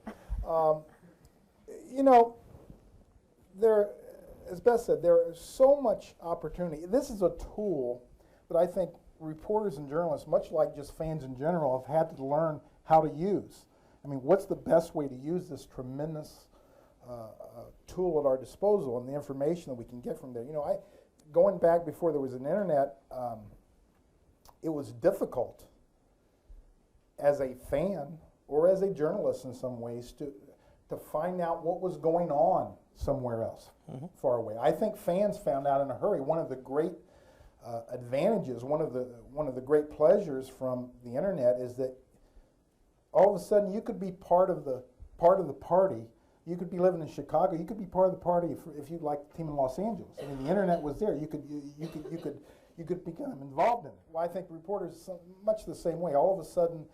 Speaker 9: As Beth said, there is so much opportunity. This is a tool that I think reporters and journalists, much like just fans in general, have had to learn how to use. I mean, what's the best way to use this tremendous tool at our disposal and the information that we can get from there? Going back before there was an internet, it was difficult as a fan or as a journalist in some ways to find out what was going on somewhere else, far away. I think fans found out in a hurry. One of the great advantages, one of the great pleasures from the internet is that all of a sudden you could be part of the party. You could be living in Chicago. You could be part of the party if you liked the team in Los Angeles. I mean, the internet was there. You could become involved in it. Well, I think reporters much the same way. All of a sudden,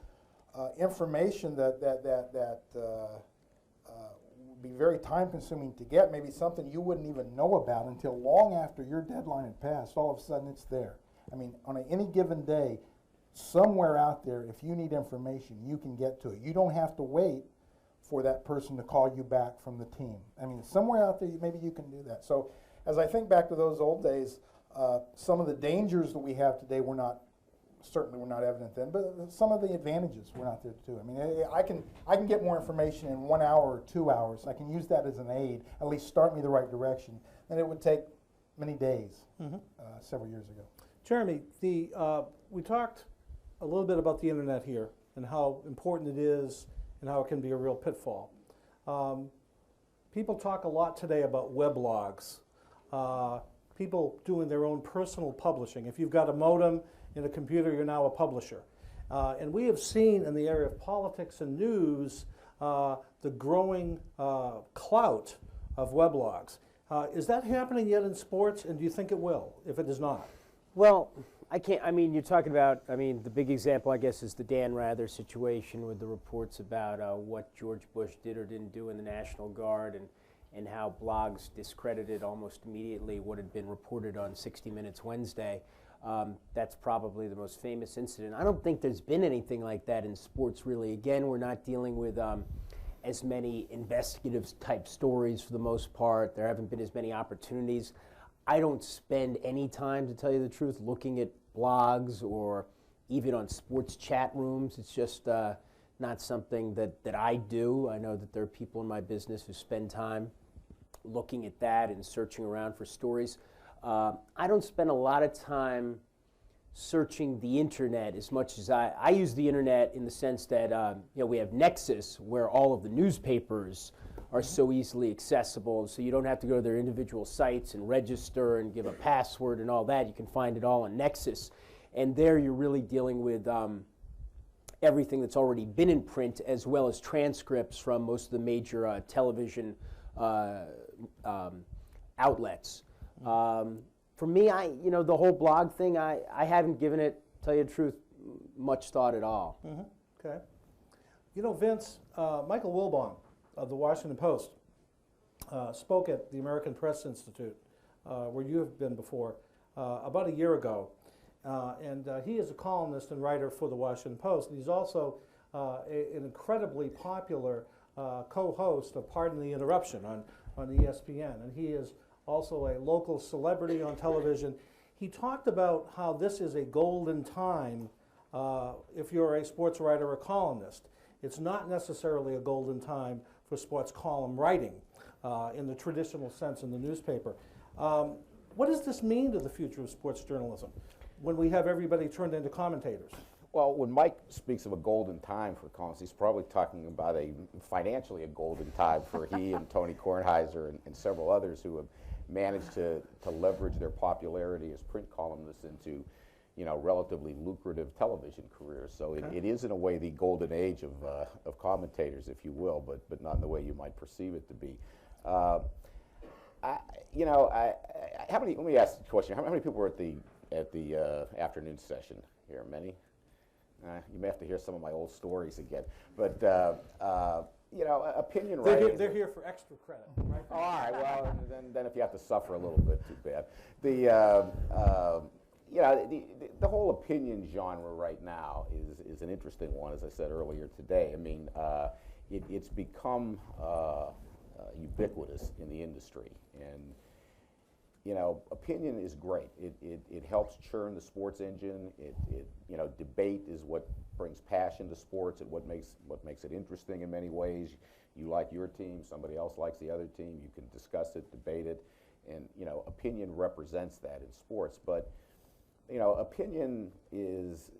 Speaker 9: information that would be very time-consuming to get, maybe something you wouldn't even know about until long after your deadline had passed. All of a sudden, it's there. I mean, on any given day, somewhere out there, if you need information, you can get to it. You don't have to wait for that person to call you back from the team. I mean, somewhere out there, maybe you can do that. So as I think back to those old days, some of the dangers that we have today certainly were not evident then, but some of the advantages were not there too. I mean, I can get more information in 1 hour or 2 hours. I can use that as an aid, at least start me the right direction, and it would take many days several years ago.
Speaker 7: Jeremy, we talked a little bit about the internet here and how important it is and how it can be a real pitfall. People talk a lot today about weblogs, people doing their own personal publishing. If you've got a modem in a computer, you're now a publisher. And we have seen in the area of politics and news the growing clout of weblogs. Is that happening yet in sports, and do you think it will, if it is not?
Speaker 5: Well, you're talking about, the big example, I guess, is the Dan Rather situation with the reports about what George Bush did or didn't do in the National Guard and how blogs discredited almost immediately what had been reported on 60 Minutes Wednesday. That's probably the most famous incident. I don't think there's been anything like that in sports, really. Again, we're not dealing with as many investigative type stories for the most part. There haven't been as many opportunities. I don't spend any time, to tell you the truth, looking at blogs or even on sports chat rooms. It's just not something that I do. I know that there are people in my business who spend time looking at that and searching around for stories. I don't spend a lot of time searching the internet as much as I use the internet in the sense that we have Nexus, where all of the newspapers are so easily accessible, so you don't have to go to their individual sites and register and give a password and all that. You can find it all on Nexus, and there you're really dealing with everything that's already been in print, as well as transcripts from most of the major television outlets. For me, the whole blog thing, I haven't given it, tell you the truth, much thought at all.
Speaker 7: Okay. Vince, Michael Wilbon of the Washington Post spoke at the American Press Institute, where you have been before, about a year ago. And he is a columnist and writer for the Washington Post. And he's also an incredibly popular co-host of Pardon the Interruption on ESPN. And he is also a local celebrity on television. He talked about how this is a golden time if you're a sports writer or columnist. It's not necessarily a golden time for sports column writing in the traditional sense in the newspaper. What does this mean to the future of sports journalism when we have everybody turned into commentators?
Speaker 6: Well, when Mike speaks of a golden time for columnists, he's probably talking about financially a golden time for he and Tony Kornheiser and several others who have managed to leverage their popularity as print columnists into, relatively lucrative television careers. So it is in a way the golden age of commentators, if you will, but not in the way you might perceive it to be. Let me ask the question: how many people were at the afternoon session here? Many. You may have to hear some of my old stories again, but opinion writing.
Speaker 7: They're here for extra credit, right?
Speaker 6: All right. Well, then if you have to suffer a little bit, too bad. The whole opinion genre right now is an interesting one, as I said earlier today. I mean, it's become ubiquitous in the industry, and opinion is great. It helps churn the sports engine. Debate is what brings passion to sports and what makes it interesting in many ways. You like your team, somebody else likes the other team. You can discuss it, debate it, and opinion represents that in sports. But opinion is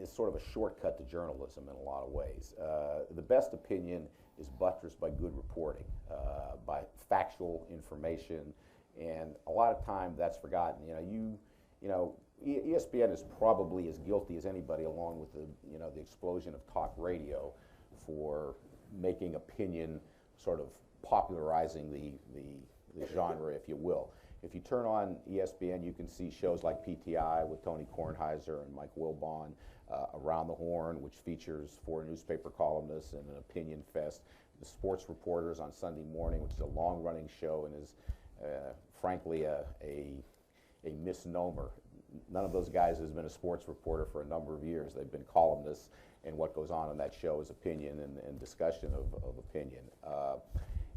Speaker 6: sort of a shortcut to journalism in a lot of ways. The best opinion is buttressed by good reporting, by factual information. And a lot of time that's forgotten. ESPN is probably as guilty as anybody, along with the explosion of talk radio, for making opinion sort of popularizing the genre, if you will. If you turn on ESPN, you can see shows like PTI with Tony Kornheiser and Mike Wilbon, Around the Horn, which features 4 newspaper columnists and an opinion fest. The Sports Reporters on Sunday morning, which is a long-running show and is frankly a misnomer. None of those guys has been a sports reporter for a number of years. They've been columnists, and what goes on in that show is opinion and discussion of opinion.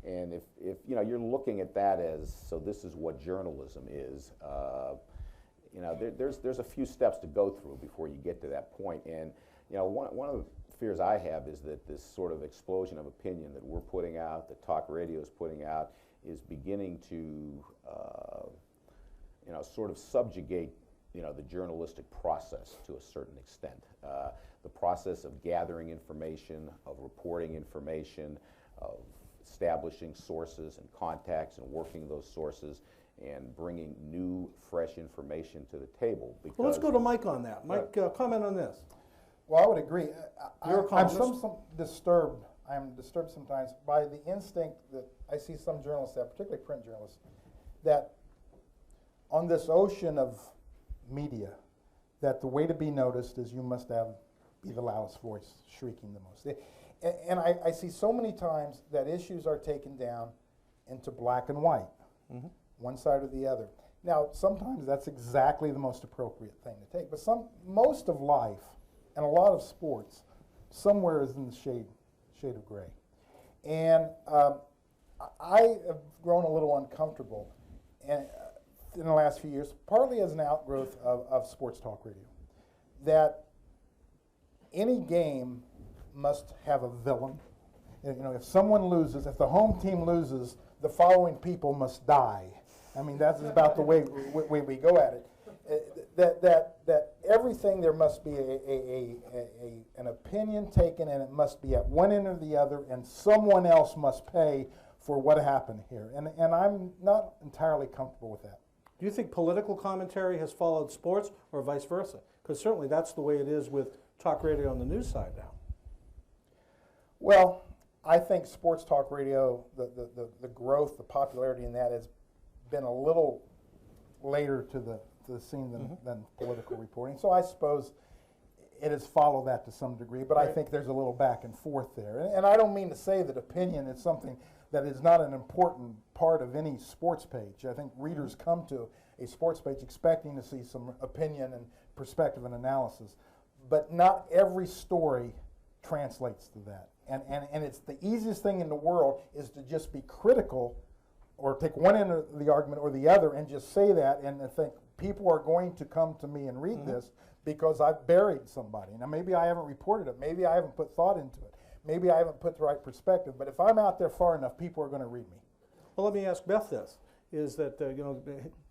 Speaker 6: And if you're looking at that as, so this is what journalism is, there's a few steps to go through before you get to that point. And one of the fears I have is that this sort of explosion of opinion that we're putting out, that talk radio is putting out, is beginning to sort of subjugate the journalistic process to a certain extent. The process of gathering information, of reporting information, of establishing sources and contacts and working those sources and bringing new, fresh information to the table.
Speaker 7: Well, let's go to Mike on that. Mike, comment on this.
Speaker 9: Well, I would agree. I'm disturbed. I'm disturbed sometimes by the instinct that I see some journalists have, particularly print journalists, that on this ocean of media, that the way to be noticed is you must be the loudest voice, shrieking the most. And I see so many times that issues are taken down into black and white, one side or the other. Now, sometimes that's exactly the most appropriate thing to take, but most of life and a lot of sports, somewhere is in the shade of gray. And I have grown a little uncomfortable in the last few years, partly as an outgrowth of sports talk radio, that any game must have a villain. You know, if someone loses, if the home team loses, the following people must die. I mean, that's about the way we go at it. That everything, there must be an opinion taken, and it must be at one end or the other, and someone else must pay for what happened here. And I'm not entirely comfortable with that.
Speaker 7: Do you think political commentary has followed sports or vice versa? Because certainly that's the way it is with talk radio on the news side now.
Speaker 9: Well, I think sports talk radio, the growth, the popularity in that has been a little later to the scene than political reporting. So I suppose it has followed that to some degree, but I think there's a little back and forth there. And I don't mean to say that opinion is something that is not an important part of any sports page. I think readers come to a sports page expecting to see some opinion and perspective and analysis, but not every story translates to that. And it's the easiest thing in the world is to just be critical or take one end of the argument or the other and just say that and think people are going to come to me and read this because I've buried somebody. Now maybe I haven't reported it, maybe I haven't put thought into it, maybe I haven't put the right perspective, but if I'm out there far enough, people are going to read me.
Speaker 7: Well, let me ask Beth this, is that, you know,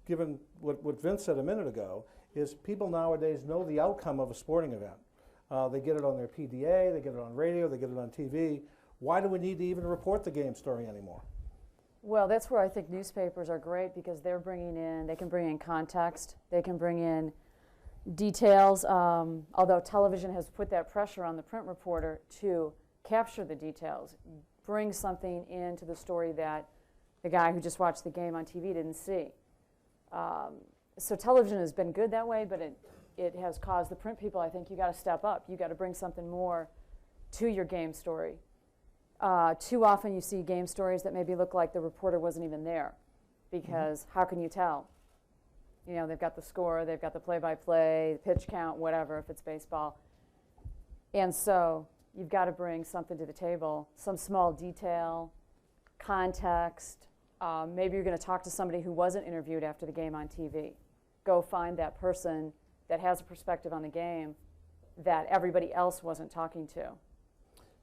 Speaker 7: given what Vince said a minute ago, is people nowadays know the outcome of a sporting event. They get it on their PDA, they get it on radio, they get it on TV. Why do we need to even report the game story anymore?
Speaker 8: Well, that's where I think newspapers are great because they can bring in context, they can bring in details, although television has put that pressure on the print reporter to capture the details, bring something into the story that the guy who just watched the game on TV didn't see. So television has been good that way, but it has caused the print people, I think, you got to step up. You got to bring something more to your game story. Too often you see game stories that maybe look like the reporter wasn't even there because how can you tell? You know, they've got the score, they've got the play-by-play, pitch count, whatever, if it's baseball. And so you've got to bring something to the table, some small detail, context. Maybe you're going to talk to somebody who wasn't interviewed after the game on TV. Go find that person that has a perspective on the game that everybody else wasn't talking to.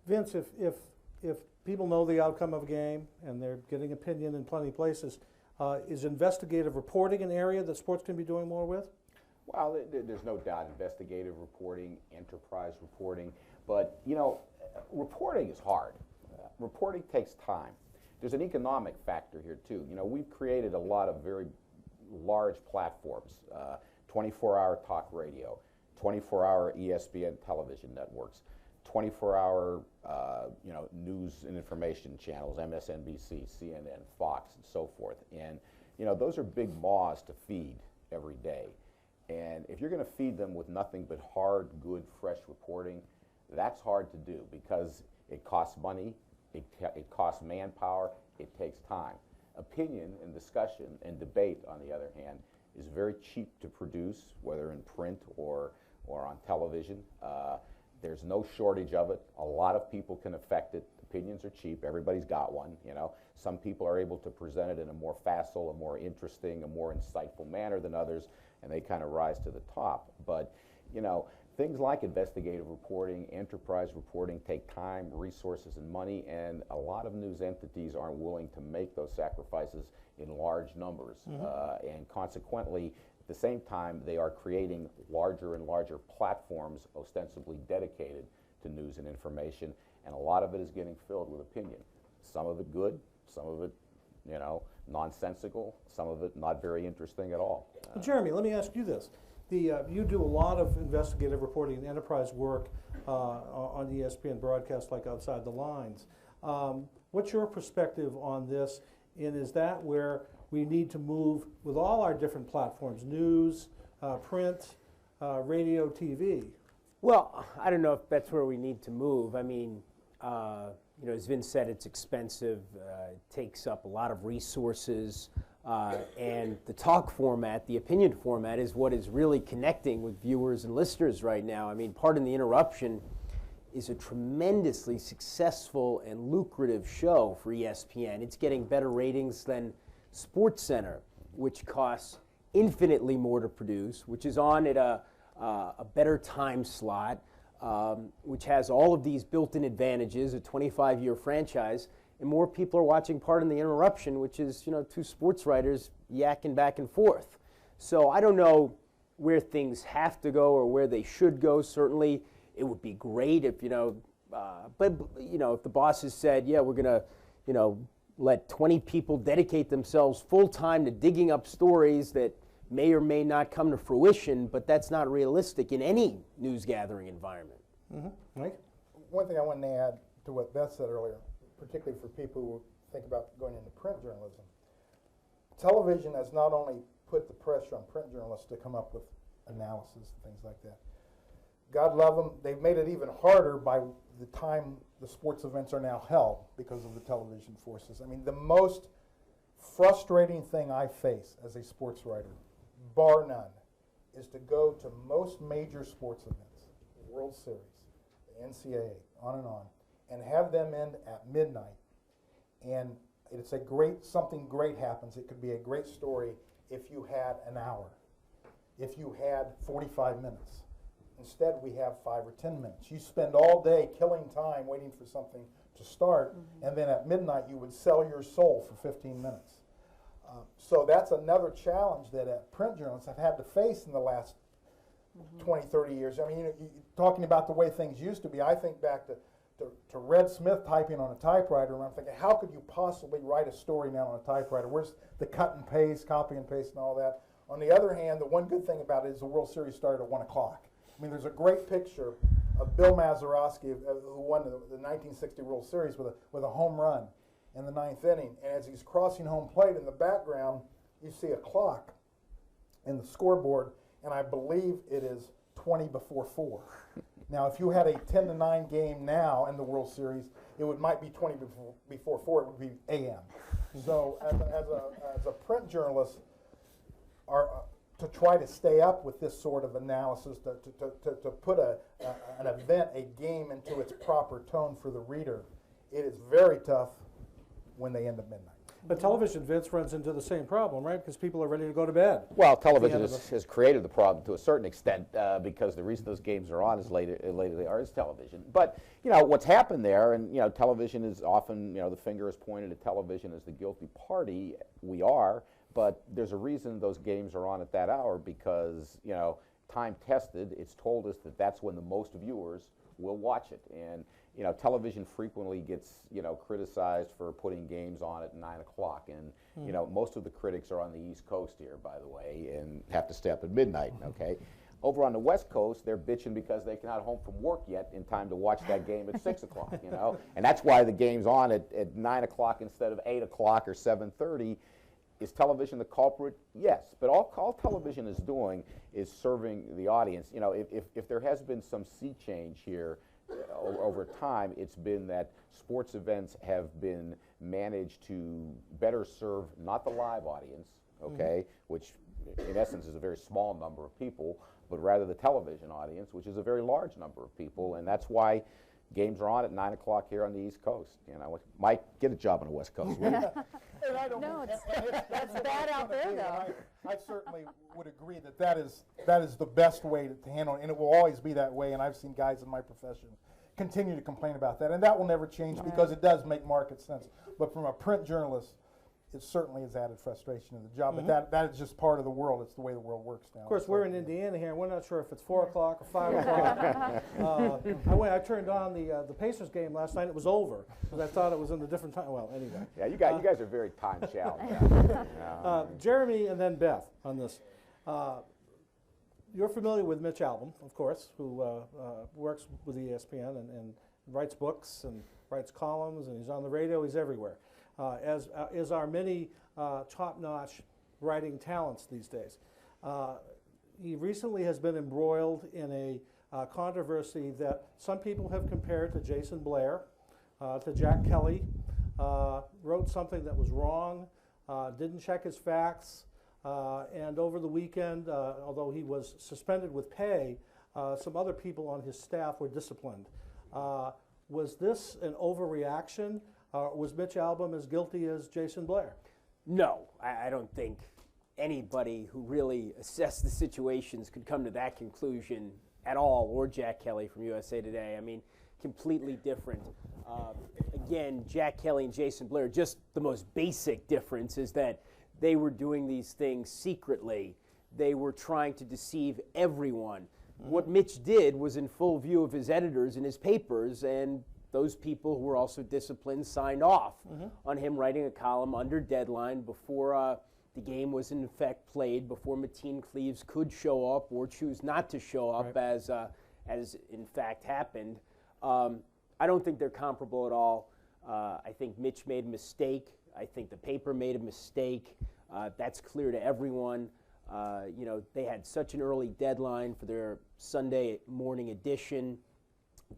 Speaker 7: Vince, if people know the outcome of a game and they're getting opinion in plenty of places, is investigative reporting an area that sports can be doing more with?
Speaker 6: Well, there's no doubt investigative reporting, enterprise reporting, but you know, reporting is hard. Reporting takes time. There's an economic factor here too. You know, we've created a lot of very large platforms, 24-hour talk radio, 24-hour ESPN television networks, 24-hour you know, news and information channels, MSNBC, CNN, Fox, and so forth. And you know, those are big maws to feed every day. And if you're going to feed them with nothing but hard, good, fresh reporting, that's hard to do because it costs money, it costs manpower, it takes time. Opinion and discussion and debate, on the other hand, is very cheap to produce, whether in print or on television. There's no shortage of it. A lot of people can affect it. Opinions are cheap. Everybody's got one. You know, some people are able to present it in a more facile, a more interesting, a more insightful manner than others, and they kind of rise to the top. But you know, things like investigative reporting, enterprise reporting take time, resources, and money, and a lot of news entities aren't willing to make those sacrifices in large numbers, and consequently, at the same time, they are creating larger and larger platforms ostensibly dedicated to news and information, and a lot of it is getting filled with opinion. Some of it good, some of it, you know, nonsensical, some of it not very interesting at all.
Speaker 7: Jeremy, let me ask you this. You do a lot of investigative reporting and enterprise work on ESPN broadcasts like Outside the Lines. What's your perspective on this, and is that where we need to move with all our different platforms, news, print, radio, TV?
Speaker 5: Well, I don't know if that's where we need to move. I mean, you know, as Vince said, it's expensive, it takes up a lot of resources, and the talk format, the opinion format, is what is really connecting with viewers and listeners right now. I mean, Pardon the Interruption is a tremendously successful and lucrative show for ESPN. It's getting better ratings than SportsCenter, which costs infinitely more to produce, which is on at a better time slot. which has all of these built-in advantages, a 25-year franchise, and more people are watching Pardon the Interruption, which is, two sports writers yakking back and forth. So I don't know where things have to go or where they should go. Certainly, it would be great if, but if the bosses said, yeah, we're going to, let 20 people dedicate themselves full-time to digging up stories that may or may not come to fruition, but that's not realistic in any news-gathering environment.
Speaker 7: Mike?
Speaker 9: One thing I wanted to add to what Beth said earlier, particularly for people who think about going into print journalism, television has not only put the pressure on print journalists to come up with analysis and things like that. God love them, they've made it even harder by the time the sports events are now held because of the television forces. I mean, the most frustrating thing I face as a sports writer, bar none, is to go to most major sports events, the World Series, the NCAA, on, and have them end at midnight. And it's a great, something great happens. It could be a great story if you had an hour, if you had 45 minutes. Instead, we have 5 or 10 minutes. You spend all day killing time waiting for something to start, and then at midnight you would sell your soul for 15 minutes. So that's another challenge that print journalists have had to face in the last 20, 30 years. I mean, talking about the way things used to be, I think back to Red Smith typing on a typewriter, and I'm thinking, how could you possibly write a story now on a typewriter? Where's the cut and paste, copy and paste, and all that? On the other hand, the one good thing about it is the World Series started at 1 o'clock. I mean, there's a great picture of Bill Mazeroski, who won the 1960 World Series with a home run in the 9th inning. And as he's crossing home plate, in the background, you see a clock in the scoreboard, and I believe it is 20 before 4. Now, if you had a 10-9 game now in the World Series, it might be 20 before 4. It would be a.m. So, as a print journalist, to try to stay up with this sort of analysis, to put an event, a game, into its proper tone for the reader, it is very tough when they end at midnight.
Speaker 7: But television, Vince, runs into the same problem, right? Because people are ready to go to bed.
Speaker 6: Well, television has created the problem to a certain extent because the reason those games are on as late as they are is television. But, what's happened there, and, television is often, the finger is pointed at television as the guilty party. We are. But there's a reason those games are on at that hour because, time tested, it's told us that that's when the most viewers will watch it. And, television frequently gets, criticized for putting games on at 9 o'clock. And, most of the critics are on the East Coast here, by the way, and have to stay up at midnight, okay? Over on the West Coast, they're bitching because they're not home from work yet in time to watch that game at 6 o'clock, And that's why the game's on at 9 o'clock instead of 8 o'clock or 7:30. Is television the culprit? Yes, but all television is doing is serving the audience. If there has been some sea change here over time, it's been that sports events have been managed to better serve not the live audience, okay, which in essence is a very small number of people, but rather the television audience, which is a very large number of people, and that's why games are on at 9 o'clock here on the East Coast. Mike, get a job on the West Coast.
Speaker 8: No, that's bad out there, though.
Speaker 9: I certainly would agree that is the best way to handle it, and it will always be that way. And I've seen guys in my profession continue to complain about that, and that will never change because it does make market sense. But from a print journalist, it certainly has added frustration to the job. But that is just part of the world. It's the way the world works now.
Speaker 7: Of course, we're in Indiana here, and we're not sure if it's 4 o'clock or 5 o'clock. I turned on the Pacers game last night. It was over because I thought it was in a different time. Well, anyway.
Speaker 6: Yeah, you guys are very time challenged.
Speaker 7: Jeremy and then Beth on this. You're familiar with Mitch Albom, of course, who works with ESPN and writes books and writes columns, and he's on the radio. He's everywhere. As are many top-notch writing talents these days. He recently has been embroiled in a controversy that some people have compared to Jason Blair, to Jack Kelly, wrote something that was wrong, didn't check his facts, and over the weekend, although he was suspended with pay, some other people on his staff were disciplined. Was this an overreaction? Was Mitch Albom as guilty as Jason Blair?
Speaker 5: No, I don't think anybody who really assessed the situations could come to that conclusion at all, or Jack Kelly from USA Today. I mean, completely different. Again, Jack Kelly and Jason Blair, just the most basic difference is that they were doing these things secretly. They were trying to deceive everyone. What Mitch did was in full view of his editors and his papers, and those people who were also disciplined signed off on him writing a column under deadline before the game was in fact played, before Mateen Cleaves could show up or choose not to show up, as in fact happened. I don't think they're comparable at all. I think Mitch made a mistake. I think the paper made a mistake. That's clear to everyone. You know, they had such an early deadline for their Sunday morning edition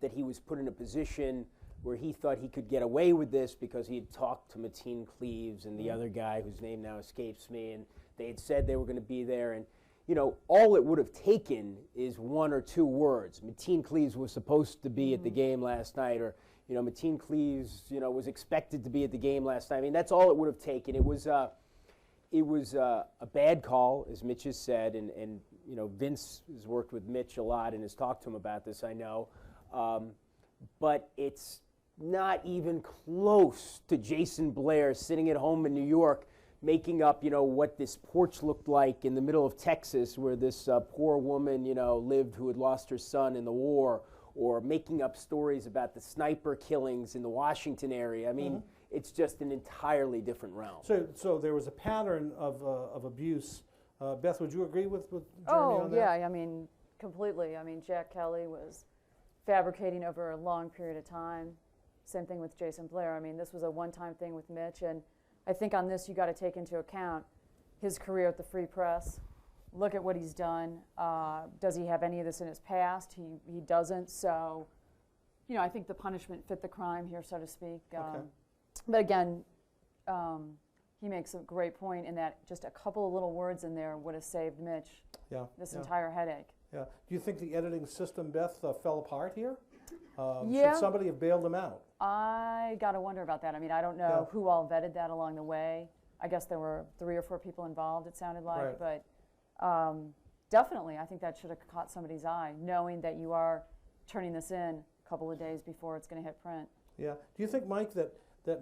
Speaker 5: that he was put in a position where he thought he could get away with this because he had talked to Mateen Cleaves and the other guy whose name now escapes me, and they had said they were going to be there. And, you know, all it would have taken is one or two words. Mateen Cleaves was supposed to be at the game last night, or, you know, Mateen Cleaves, you know, was expected to be at the game last night. I mean, that's all it would have taken. It was a bad call, as Mitch has said, and you know, Vince has worked with Mitch a lot and has talked to him about this, I know. But it's not even close to Jason Blair sitting at home in New York making up, you know, what this porch looked like in the middle of Texas where this poor woman, you know, lived who had lost her son in the war, or making up stories about the sniper killings in the Washington area. I mean, it's just an entirely different realm.
Speaker 7: So there was a pattern of abuse. Beth, would you agree with Jeremy on that?
Speaker 8: Yeah, I mean, completely. I mean, Jack Kelly was fabricating over a long period of time. Same thing with Jason Blair. I mean, this was a one-time thing with Mitch, and I think on this you got to take into account his career at the Free Press. Look at what he's done. Does he have any of this in his past? He doesn't. So, you know, I think the punishment fit the crime here, so to speak. But again, he makes a great point in that just a couple of little words in there would have saved Mitch this entire headache.
Speaker 7: Yeah. Do you think the editing system, Beth, fell apart here?
Speaker 8: Yeah.
Speaker 7: Should somebody have bailed him out?
Speaker 8: I got to wonder about that. I mean, I don't know who all vetted that along the way. I guess there were 3 or 4 people involved, it sounded like.
Speaker 7: Right.
Speaker 8: But definitely, I think that should have caught somebody's eye, knowing that you are turning this in a couple of days before it's going to hit print.
Speaker 7: Yeah. Do you think, Mike, that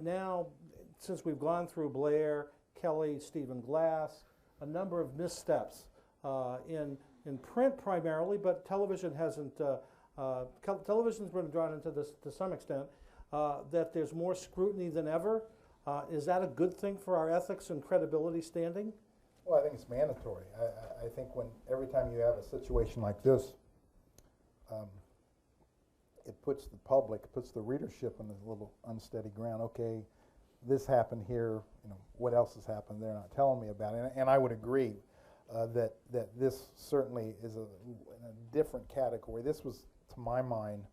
Speaker 7: now, since we've gone through Blair, Kelly, Stephen Glass, a number of missteps in print primarily, but television hasn't, television's been drawn into this to some extent, that there's more scrutiny than ever. Is that a good thing for our ethics and credibility standing?
Speaker 9: Well, I think it's mandatory. I think every time you have a situation like this, it puts the public, puts the readership on a little unsteady ground. Okay, this happened here. You know, what else has happened? They're not telling me about it. And I would agree that this certainly is in a different category. This was, to my mind,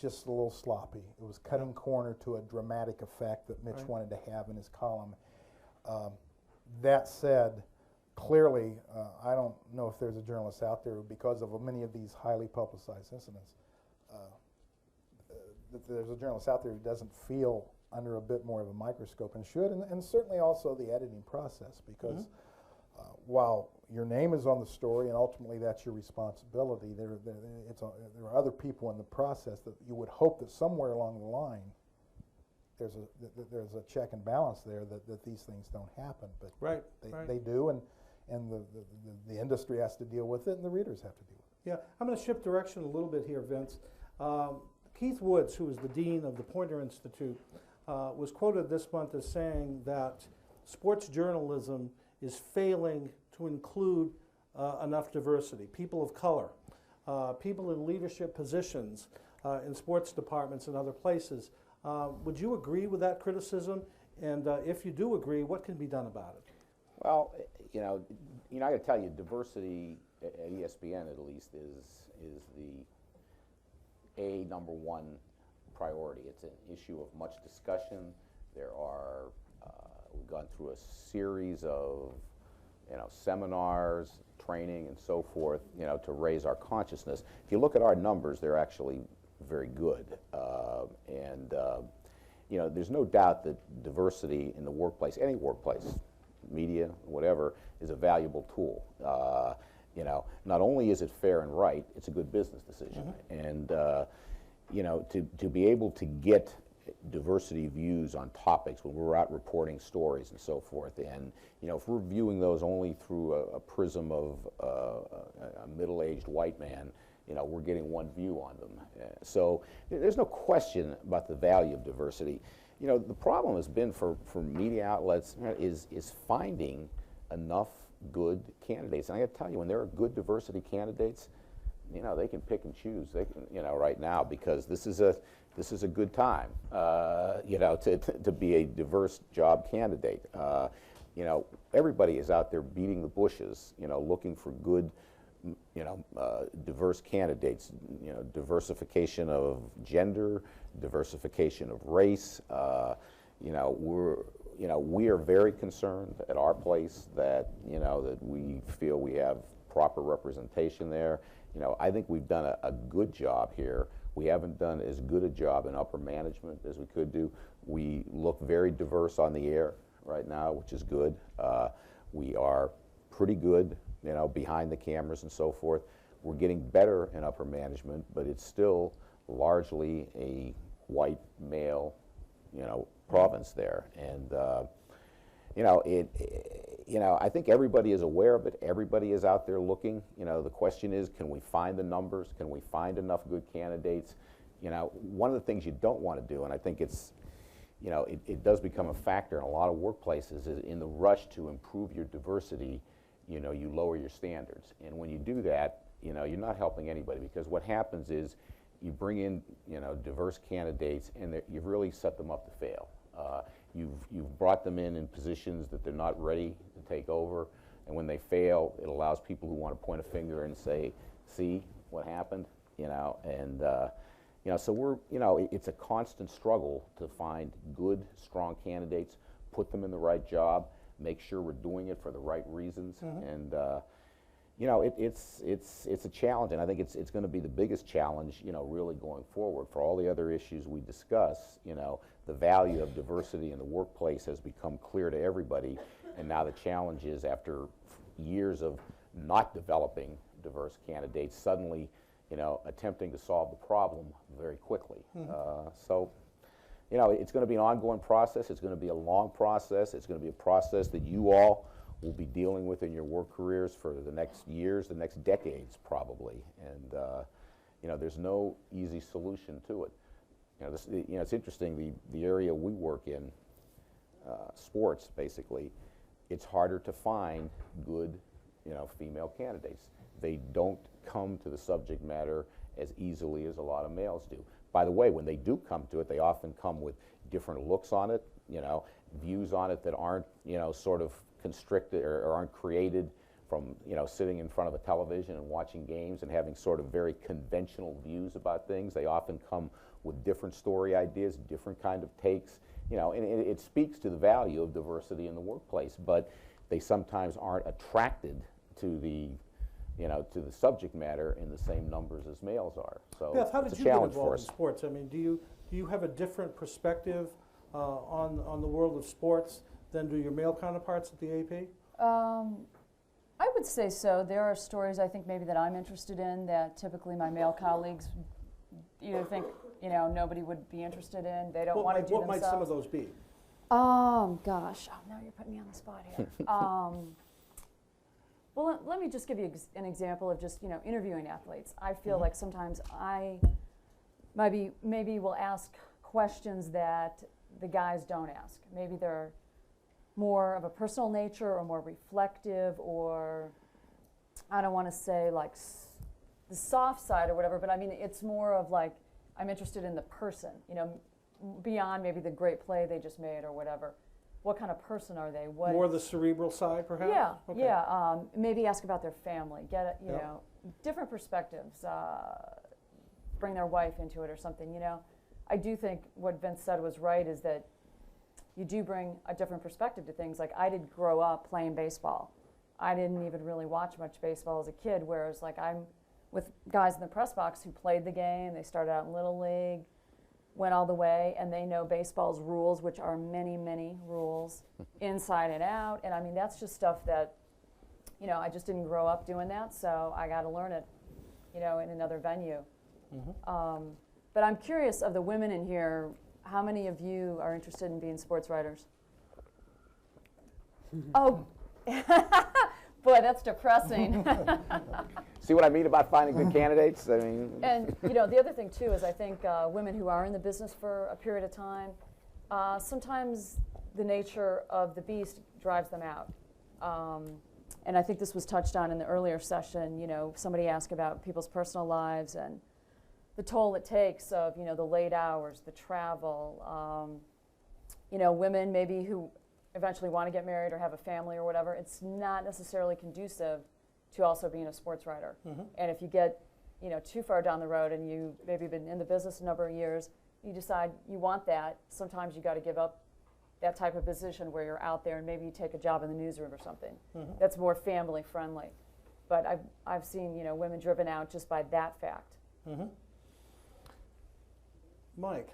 Speaker 9: just a little sloppy. It was cutting corner to a dramatic effect that Mitch wanted to have in his column. That said, clearly, I don't know if there's a journalist out there, because of many of these highly publicized incidents, that there's a journalist out there who doesn't feel under a bit more of a microscope and should, and certainly also the editing process, because while your name is on the story and ultimately that's your responsibility, there are other people in the process that you would hope that somewhere along the line there's a check and balance there that these things don't happen, but they do, and the industry has to deal with it and the readers have to deal with it.
Speaker 7: Yeah, I'm going to shift direction a little bit here, Vince. Keith Woods, who is the dean of the Poynter Institute, was quoted this month as saying that sports journalism is failing to include enough diversity, people of color, people in leadership positions in sports departments and other places. Would you agree with that criticism? And if you do agree, what can be done about it?
Speaker 6: Well, I got to tell you, diversity at ESPN at least is the number one priority. It's an issue of much discussion. We've gone through a series of seminars, training, and so forth, to raise our consciousness. If you look at our numbers, they're actually very good. There's no doubt that diversity in the workplace, any workplace, media, whatever, is a valuable tool. You know, not only is it fair and right, it's a good business decision. And you know, to be able to get diversity views on topics when we're out reporting stories and so forth, and you know, if we're viewing those only through a prism of a middle-aged white man, you know, we're getting one view on them. So there's no question about the value of diversity. You know, the problem has been for media outlets is finding enough good candidates. And I got to tell you, when there are good diversity candidates, you know, they can pick and choose. They can, you know, right now, because this is a good time, you know, to be a diverse job candidate. You know, everybody is out there beating the bushes, you know, looking for good, you know, diverse candidates. You know, diversification of gender, diversification of race. You know, we are very concerned at our place that, you know, that we feel we have proper representation there. You know, I think we've done a good job here. We haven't done as good a job in upper management as we could do. We look very diverse on the air right now, which is good. We are pretty good, you know, behind the cameras and so forth. We're getting better in upper management, but it's still largely a white male, you know, province there. And you know, you know, I think everybody is aware of it. Everybody is out there looking. You know, the question is, can we find the numbers? Can we find enough good candidates? You know, one of the things you don't want to do, and I think it's, you know, it does become a factor in a lot of workplaces, is in the rush to improve your diversity, you know, you lower your standards. And when you do that, you know, you're not helping anybody, because what happens is you bring in, you know, diverse candidates, and you've really set them up to fail. You've brought them in positions that they're not ready to take over, and when they fail, it allows people who want to point a finger and say, see what happened, you know. And you know, so we're, you know, it's a constant struggle to find good, strong candidates, put them in the right job, make sure we're doing it for the right reasons. And you know, it's a challenge, and I think it's going to be the biggest challenge, you know, really going forward. For all the other issues we discuss, you know, the value of diversity in the workplace has become clear to everybody, and now the challenge is, after years of not developing diverse candidates, suddenly, you know, attempting to solve the problem very quickly. So, you know, it's going to be an ongoing process. It's going to be a long process. It's going to be a process that you all will be dealing with in your work careers for the next years, the next decades probably. And you know, there's no easy solution to it. You know, you know, it's interesting, the area we work in, sports basically, it's harder to find good, you know, female candidates. They don't come to the subject matter as easily as a lot of males do. By the way, when they do come to it, they often come with different looks on it, you know, views on it that aren't, you know, sort of constricted or aren't created from, you know, sitting in front of a television and watching games and having sort of very conventional views about things. They often come with different story ideas, different kind of takes, you know, and it speaks to the value of diversity in the workplace, but they sometimes aren't attracted to the, you know, to the subject matter in the same numbers as males are. So
Speaker 7: Beth, how
Speaker 6: it's
Speaker 7: did
Speaker 6: a
Speaker 7: you get
Speaker 6: challenge for
Speaker 7: involved in
Speaker 6: us.
Speaker 7: sports? I mean, do you have a different perspective on the world of sports than do your male counterparts at the AP?
Speaker 8: I would say so. There are stories I think maybe that I'm interested in that typically my male colleagues either think, you know, nobody would be interested in. They don't want to do
Speaker 7: What
Speaker 8: themselves.
Speaker 7: might some of those be?
Speaker 8: Gosh, now you're putting me on the spot here. Well, let me just give you an example of just, you know, interviewing athletes. I feel like sometimes I maybe will ask questions that the guys don't ask. Maybe they're more of a personal nature or more reflective, or I don't want to say like the soft side or whatever, but I mean, it's more of like, I'm interested in the person, you know, beyond maybe the great play they just made or whatever. What kind of person are they? What
Speaker 7: More the cerebral side, perhaps?
Speaker 8: Yeah,
Speaker 7: Okay.
Speaker 8: yeah. Maybe ask about their family, get, you know, different perspectives, bring their wife into it or something, you know. I do think what Vince said was right, is that you do bring a different perspective to things. Like, I did grow up playing baseball. I didn't even really watch much baseball as a kid, whereas like I'm with guys in the press box who played the game. They started out in Little League, went all the way, and they know baseball's rules, which are many, many rules, inside and out. And I mean, that's just stuff that you know, I just didn't grow up doing that, so I got to learn it, you know, in another venue. But I'm curious, of the women in here, how many of you are interested in being sports writers? Oh, boy, that's depressing.
Speaker 6: See what I mean about finding good candidates? I mean,
Speaker 8: And you know, the other thing too is I think women who are in the business for a period of time, sometimes the nature of the beast drives them out. And I think this was touched on in the earlier session. You know, somebody asked about people's personal lives and the toll it takes of, you know, the late hours, the travel. You know, women maybe who eventually want to get married or have a family or whatever, it's not necessarily conducive to also being a sports writer. And if you get, you know, too far down the road and you maybe been in the business a number of years, you decide you want that, sometimes you got to give up that type of position where you're out there and maybe you take a job in the newsroom or something. That's more family friendly. But I've seen, you know, women driven out just by that fact.
Speaker 7: Mike,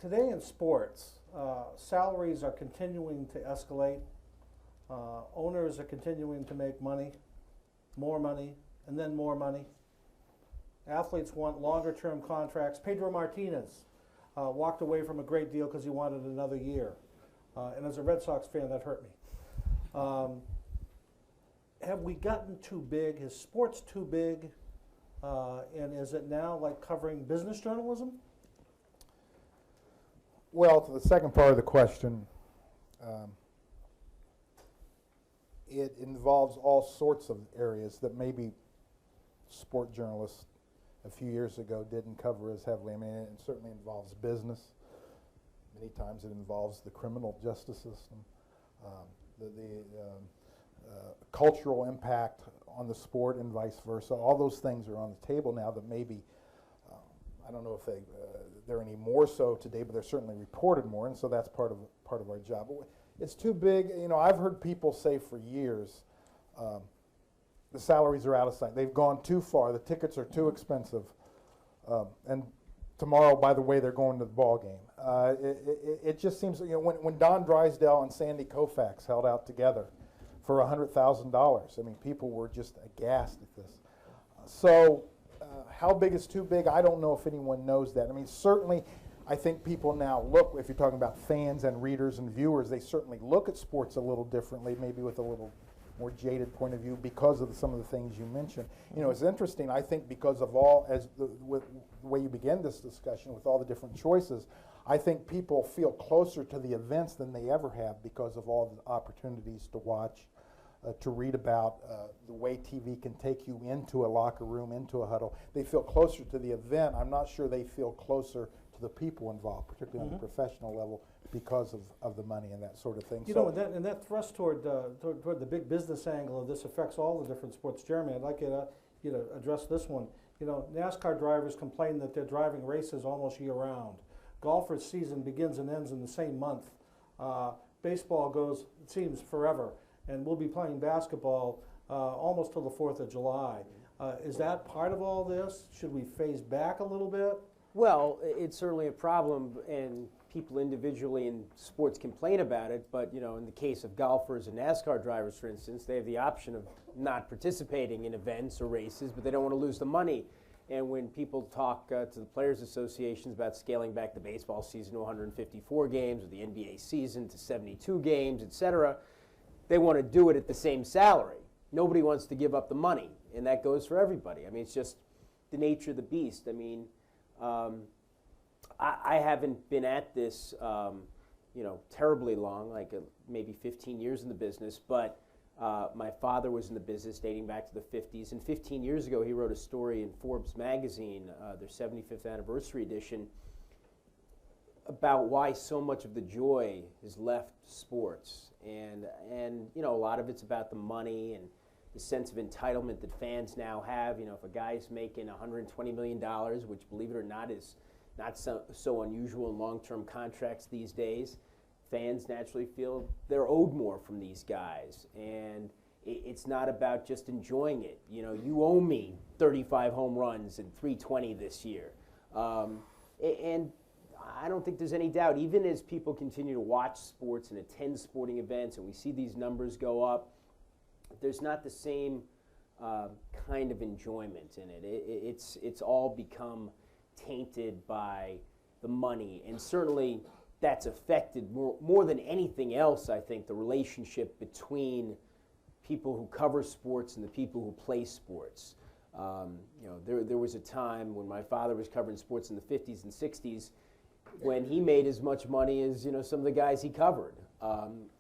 Speaker 7: today in sports, salaries are continuing to escalate. Owners are continuing to make money, and then more money. Athletes want longer-term contracts. Pedro Martinez walked away from a great deal because he wanted another year. And as a Red Sox fan, that hurt me. Have we gotten too big? Is sports too big? And is it now like covering business journalism?
Speaker 9: Well, to the second part of the question, it involves all sorts of areas that maybe sport journalists a few years ago didn't cover as heavily. I mean, it certainly involves business. Many times it involves the criminal justice system, the cultural impact on the sport and vice versa. All those things are on the table now that maybe, I don't know if they're any more so today, but they're certainly reported more, and so that's part of our job. But it's too big. You know, I've heard people say for years, the salaries are out of sight. They've gone too far. The tickets are too expensive. And tomorrow, by the way, they're going to the ball game. It just seems, you know, when Don Drysdale and Sandy Koufax held out together for $100,000, I mean, people were just aghast at this. So how big is too big? I don't know if anyone knows that. I mean, certainly, I think people now look, if you're talking about fans and readers and viewers, they certainly look at sports a little differently, maybe with a little more jaded point of view because of some of the things you mentioned. You know, it's interesting, I think, because of all, with the way you began this discussion, with all the different choices, I think people feel closer to the events than they ever have because of all the opportunities to watch, to read about, the way TV can take you into a locker room, into a huddle. They feel closer to the event. I'm not sure they feel closer to the people involved, particularly on the professional level, because of the money and that sort of thing.
Speaker 7: You know, and that thrust toward the big business angle of this affects all the different sports. Jeremy, I'd like you to address this one. You know, NASCAR drivers complain that they're driving races almost year-round. Golfers' season begins and ends in the same month. Baseball goes, it seems, forever. And we'll be playing basketball almost till the 4th of July. Is that part of all this? Should we phase back a little bit?
Speaker 5: Well, it's certainly a problem, and people individually in sports complain about it, but you know, in the case of golfers and NASCAR drivers, for instance, they have the option of not participating in events or races, but they don't want to lose the money. And when people talk to the Players Associations about scaling back the baseball season to 154 games or the NBA season to 72 games, et cetera, they want to do it at the same salary. Nobody wants to give up the money, and that goes for everybody. I mean, it's just the nature of the beast. I mean, I haven't been at this, you know, terribly long, like maybe 15 years in the business, but my father was in the business dating back to the 50s, and 15 years ago he wrote a story in Forbes magazine, their 75th anniversary edition, about why so much of the joy has left sports. And you know, a lot of it's about the money and the sense of entitlement that fans now have. You know, if a guy's making $120 million, which, believe it or not, is not so unusual in long-term contracts these days, fans naturally feel they're owed more from these guys. And it's not about just enjoying it. You know, you owe me 35 home runs and 320 this year. And I don't think there's any doubt, even as people continue to watch sports and attend sporting events, and we see these numbers go up, there's not the same kind of enjoyment in it. It's all become tainted by the money, and certainly that's affected more than anything else, I think, the relationship between people who cover sports and the people who play sports. There was a time when my father was covering sports in the 50s and 60s when he made as much money as some of the guys he covered.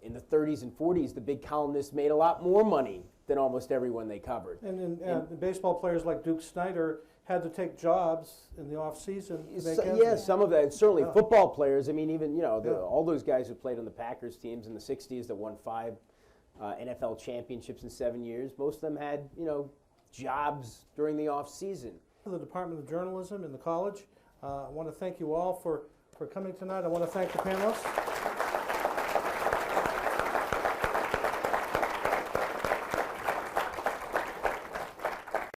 Speaker 5: In the 30s and 40s, the big columnists made a lot more money than almost everyone they covered.
Speaker 7: And the baseball players like Duke Snyder had to take jobs in the off season.
Speaker 5: Some of that, and certainly football players. I mean, even all those guys who played on the Packers teams in the 60s that won 5 NFL championships in 7 years. Most of them had jobs during the off season.
Speaker 7: The Department of Journalism in the college. I want to thank you all for coming tonight. I want to thank the panelists.